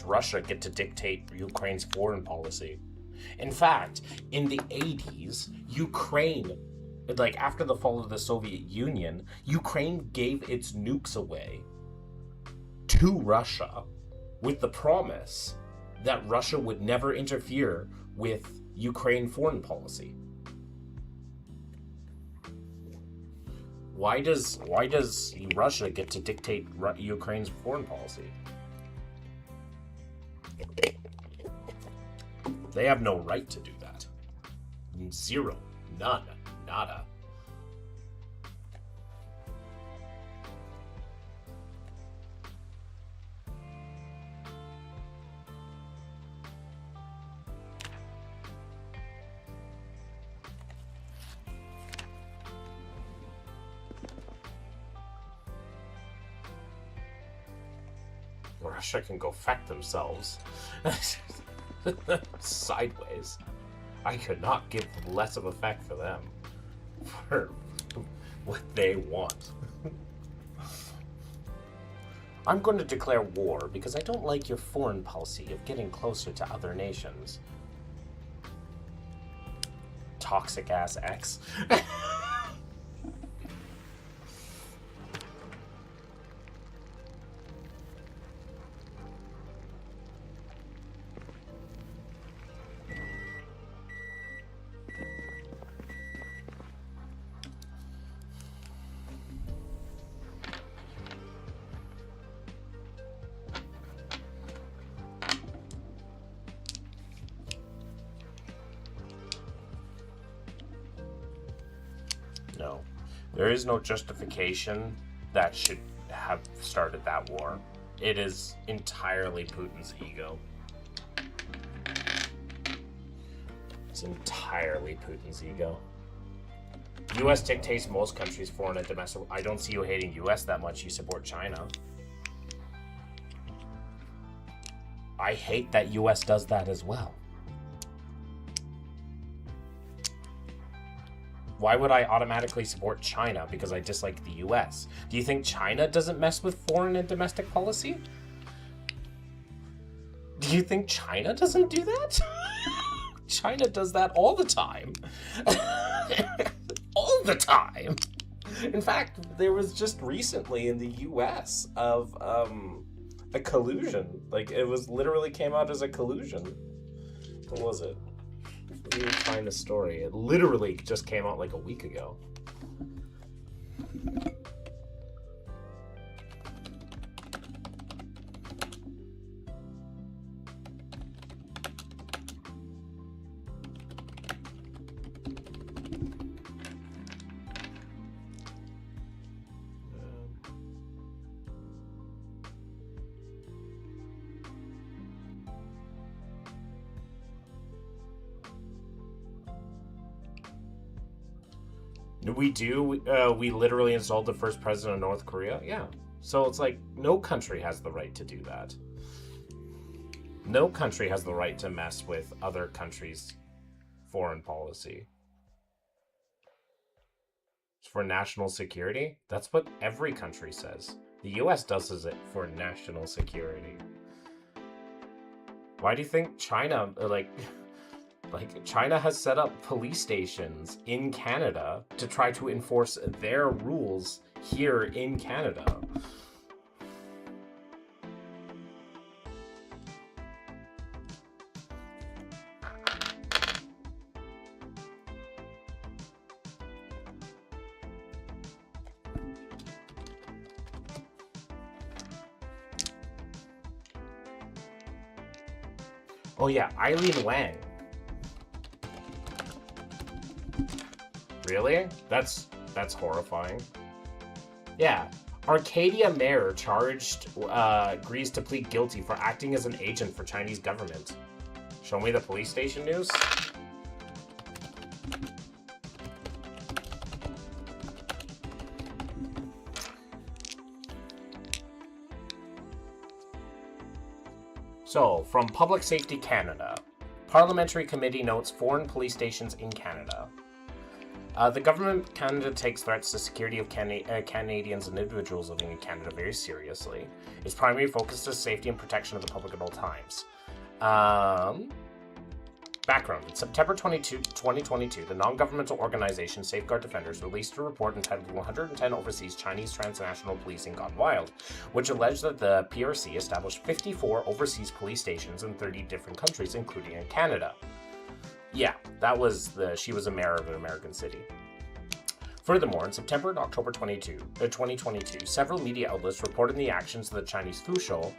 Russia get to dictate Ukraine's foreign policy? In fact, in the 80s, Ukraine, like after the fall of the Soviet Union, Ukraine gave its nukes away to Russia with the promise that Russia would never interfere with Ukraine foreign policy. Why does Russia get to dictate Ukraine's foreign policy? They have no right to do that. Zero. None. Nada. Russia can go fuck themselves. Sideways. I could not give less of a feck for them. For what they want. I'm going to declare war because I don't like your foreign policy of getting closer to other nations. Toxic ass X. No. There is no justification that should have started that war. It is entirely Putin's ego. It's entirely Putin's ego. US dictates most countries' foreign and domestic. I don't see you hating US that much. You support China. I hate that US does that as well. Why would I automatically support China because I dislike the US? Do you think China doesn't mess with foreign and domestic policy? Do you think China doesn't do that? China does that all the time. All the time. In fact, there was just recently in the US of a collusion. Like, it was literally came out as a collusion. What was it? Let me find the story. It literally just came out like a week ago. We literally installed the first president of North Korea? Yeah. So it's like, no country has the right to do that. No country has the right to mess with other countries' foreign policy. For national security? That's what every country says. The US does it for national security. Why do you think China, like... Like, China has set up police stations in Canada to try to enforce their rules here in Canada. Oh yeah, Eileen Wang. Really? That's horrifying. Yeah. Arcadia mayor charged agrees to plead guilty for acting as an agent for Chinese government. Show me the police station news. So, from Public Safety Canada, Parliamentary Committee notes foreign police stations in Canada. The government of Canada takes threats to security of Canadians and individuals living in Canada very seriously. Its primary focus is safety and protection of the public at all times. Background. In September 2022, the non-governmental organization Safeguard Defenders released a report entitled 110 Overseas Chinese Transnational Policing Gone Wild, which alleged that the PRC established 54 overseas police stations in 30 different countries, including in Canada. Yeah, that was she was a mayor of an American city. Furthermore, in September and October 2022, several media outlets reported the actions of the Chinese Fushou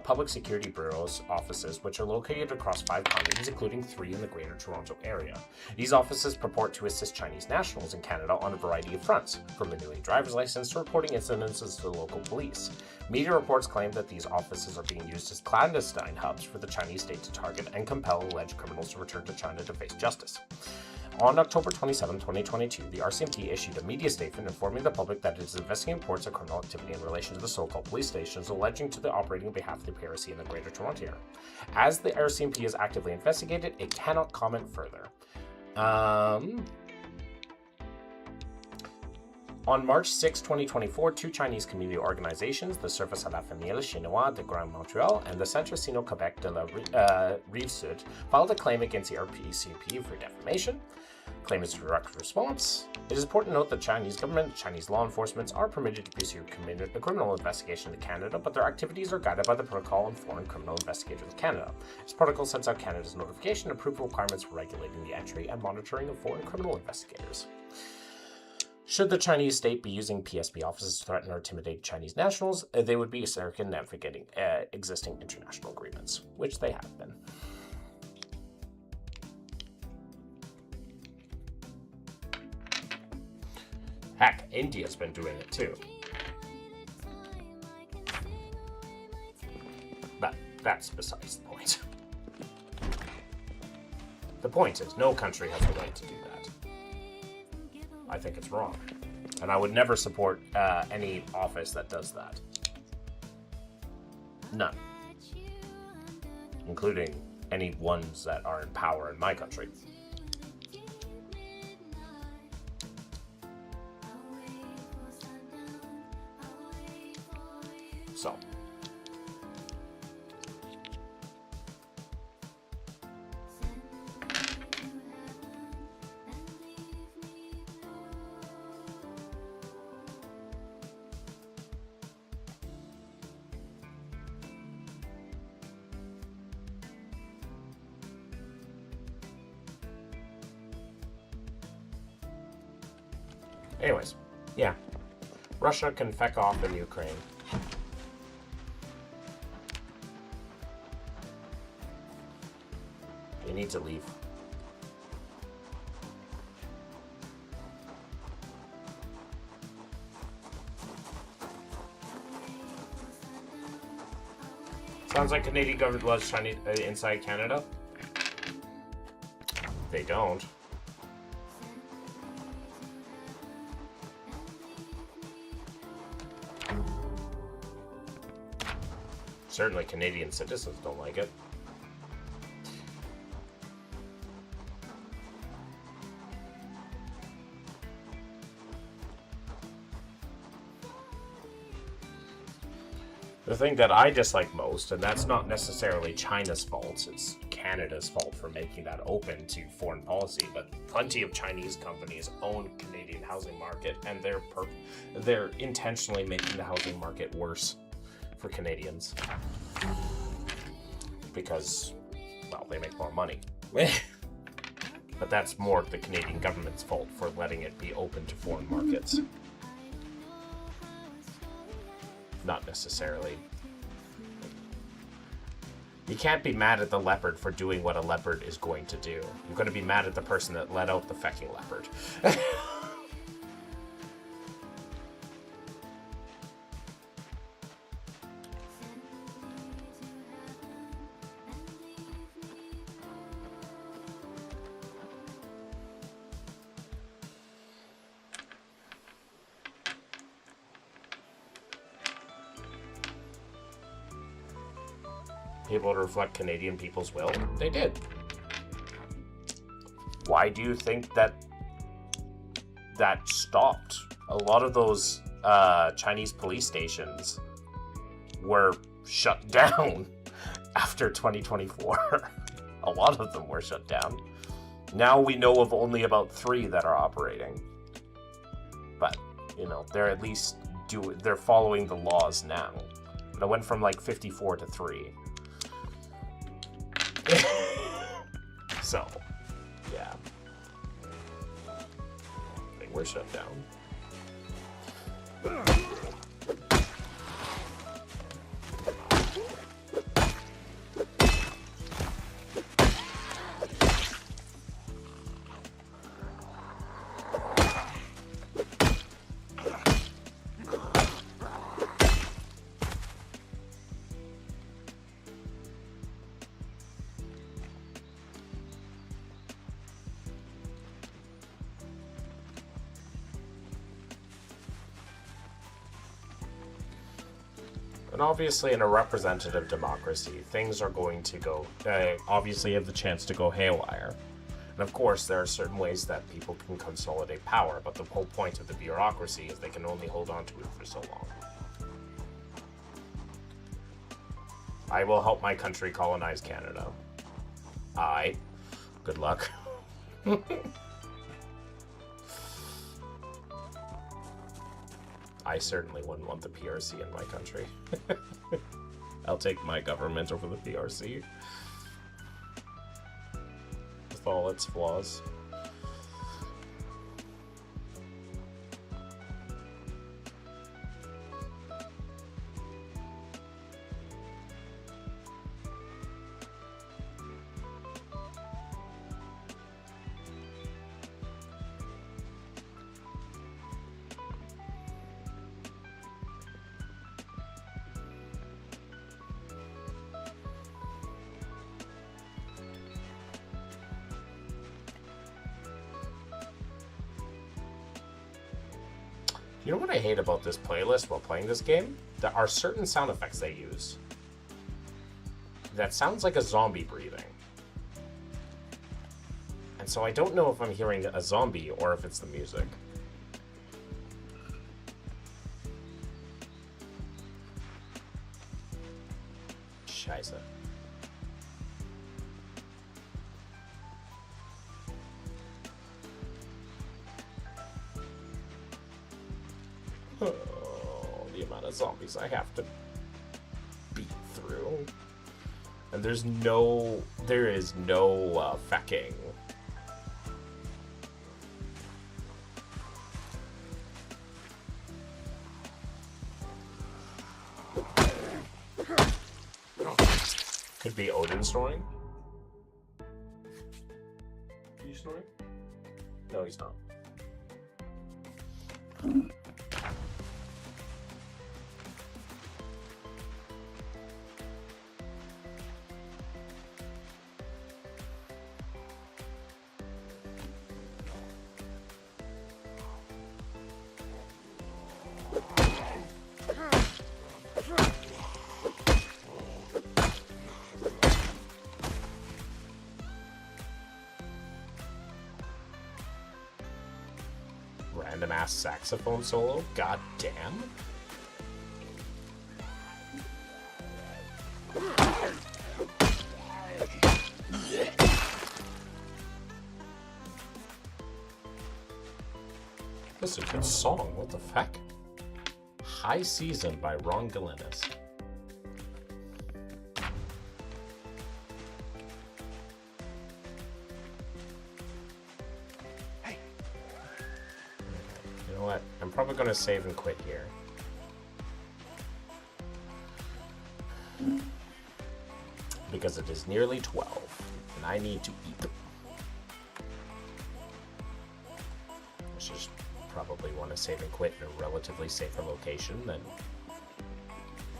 Public Security Bureau's offices, which are located across 5 counties, including 3 in the Greater Toronto Area. These offices purport to assist Chinese nationals in Canada on a variety of fronts, from renewing driver's license to reporting incidences to the local police. Media reports claim that these offices are being used as clandestine hubs for the Chinese state to target and compel alleged criminals to return to China to face justice. On October 27, 2022, the RCMP issued a media statement informing the public that it is investigating reports of criminal activity in relation to the so-called police stations, alleging to the operating on behalf of the PRC in the Greater Toronto Area. As the RCMP is actively investigated, it cannot comment further. On March 6, 2024, 2 Chinese community organizations, the Service à la Famille Chinois de Grand Montreal and the Centre Sino-Quebec de la Rive Sud, filed a claim against the RCMP for defamation. Claim is a direct response. It is important to note that Chinese government and Chinese law enforcement are permitted to pursue a criminal investigation in Canada, but their activities are guided by the Protocol on Foreign Criminal Investigators of Canada. This protocol sets out Canada's notification and approval requirements for regulating the entry and monitoring of foreign criminal investigators. Should the Chinese state be using PSP offices to threaten or intimidate Chinese nationals, they would be circumventing existing international agreements, which they have been. Heck, India's been doing it too. But that's besides the point. The point is, no country has the right to do that. I think it's wrong. And I would never support any office that does that. None. Including any ones that are in power in my country. So. Anyways, yeah. Russia can feck off in Ukraine. They need to leave. Sounds like Canadian government loves Chinese inside Canada. They don't. Certainly Canadian citizens don't like it. The thing that I dislike most, and that's not necessarily China's fault, it's Canada's fault for making that open to foreign policy, but plenty of Chinese companies own Canadian housing market, and they're intentionally making the housing market worse for Canadians. Because, well, they make more money. But that's more the Canadian government's fault for letting it be open to foreign markets. Not necessarily. You can't be mad at the leopard for doing what a leopard is going to do. You're going to be mad at the person that let out the fecking leopard. Able to reflect Canadian people's will? They did. Why do you think that stopped? A lot of those Chinese police stations were shut down after 2024. A lot of them were shut down. Now we know of only about 3 that are operating. But, you know, they're at least they're following the laws now. But it went from like 54 to 3. So, yeah. They were shut down. And obviously, in a representative democracy, things are going to go, obviously have the chance to go haywire. And of course, there are certain ways that people can consolidate power, but the whole point of the bureaucracy is they can only hold on to it for so long. I will help my country colonize Canada. Good luck. I certainly wouldn't want the PRC in my country. I'll take my government over the PRC. With all its flaws. You know what I hate about this playlist while playing this game? There are certain sound effects they use that sounds like a zombie breathing. And so I don't know if I'm hearing a zombie or if it's the music. Scheiße. Oh, the amount of zombies I have to beat through. And there is no fecking. Could be Odin snoring. Are you snoring? No, he's not. Random ass saxophone solo? God damn. This is a good song. What the fuck? High Season by Ron Galenis. Hey. You know what? I'm probably going to save and quit here. Because it is nearly 12, and I need to eat. I just probably want to save and quit in a relatively safer location than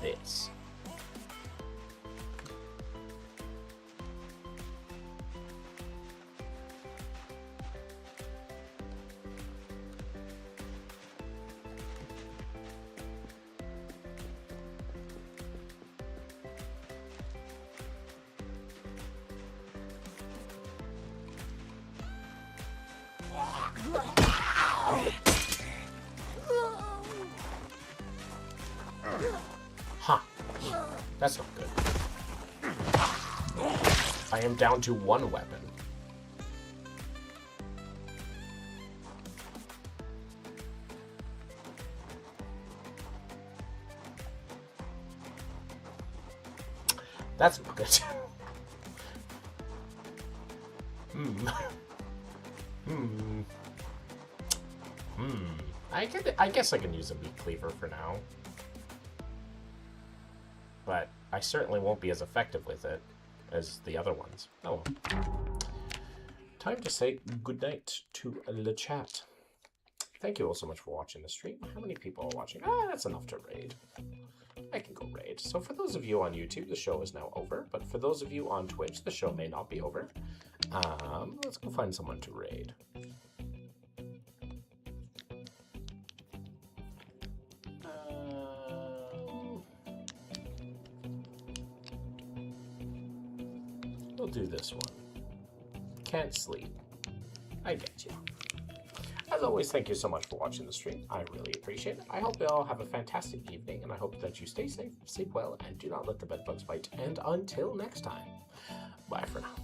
this. Huh. That's not good. I am down to one weapon. That's not good. I guess I can use a meat cleaver for now. But I certainly won't be as effective with it as the other ones. Oh well. Time to say goodnight to the chat. Thank you all so much for watching the stream. How many people are watching? That's enough to raid. I can go raid. So for those of you on YouTube, the show is now over. But for those of you on Twitch, the show may not be over. Let's go find someone to raid. We'll do this one. Can't sleep. I get you. As always, thank you so much for watching the stream. I really appreciate it. I hope you all have a fantastic evening, and I hope that you stay safe, sleep well, and do not let the bedbugs bite. And until next time, bye for now.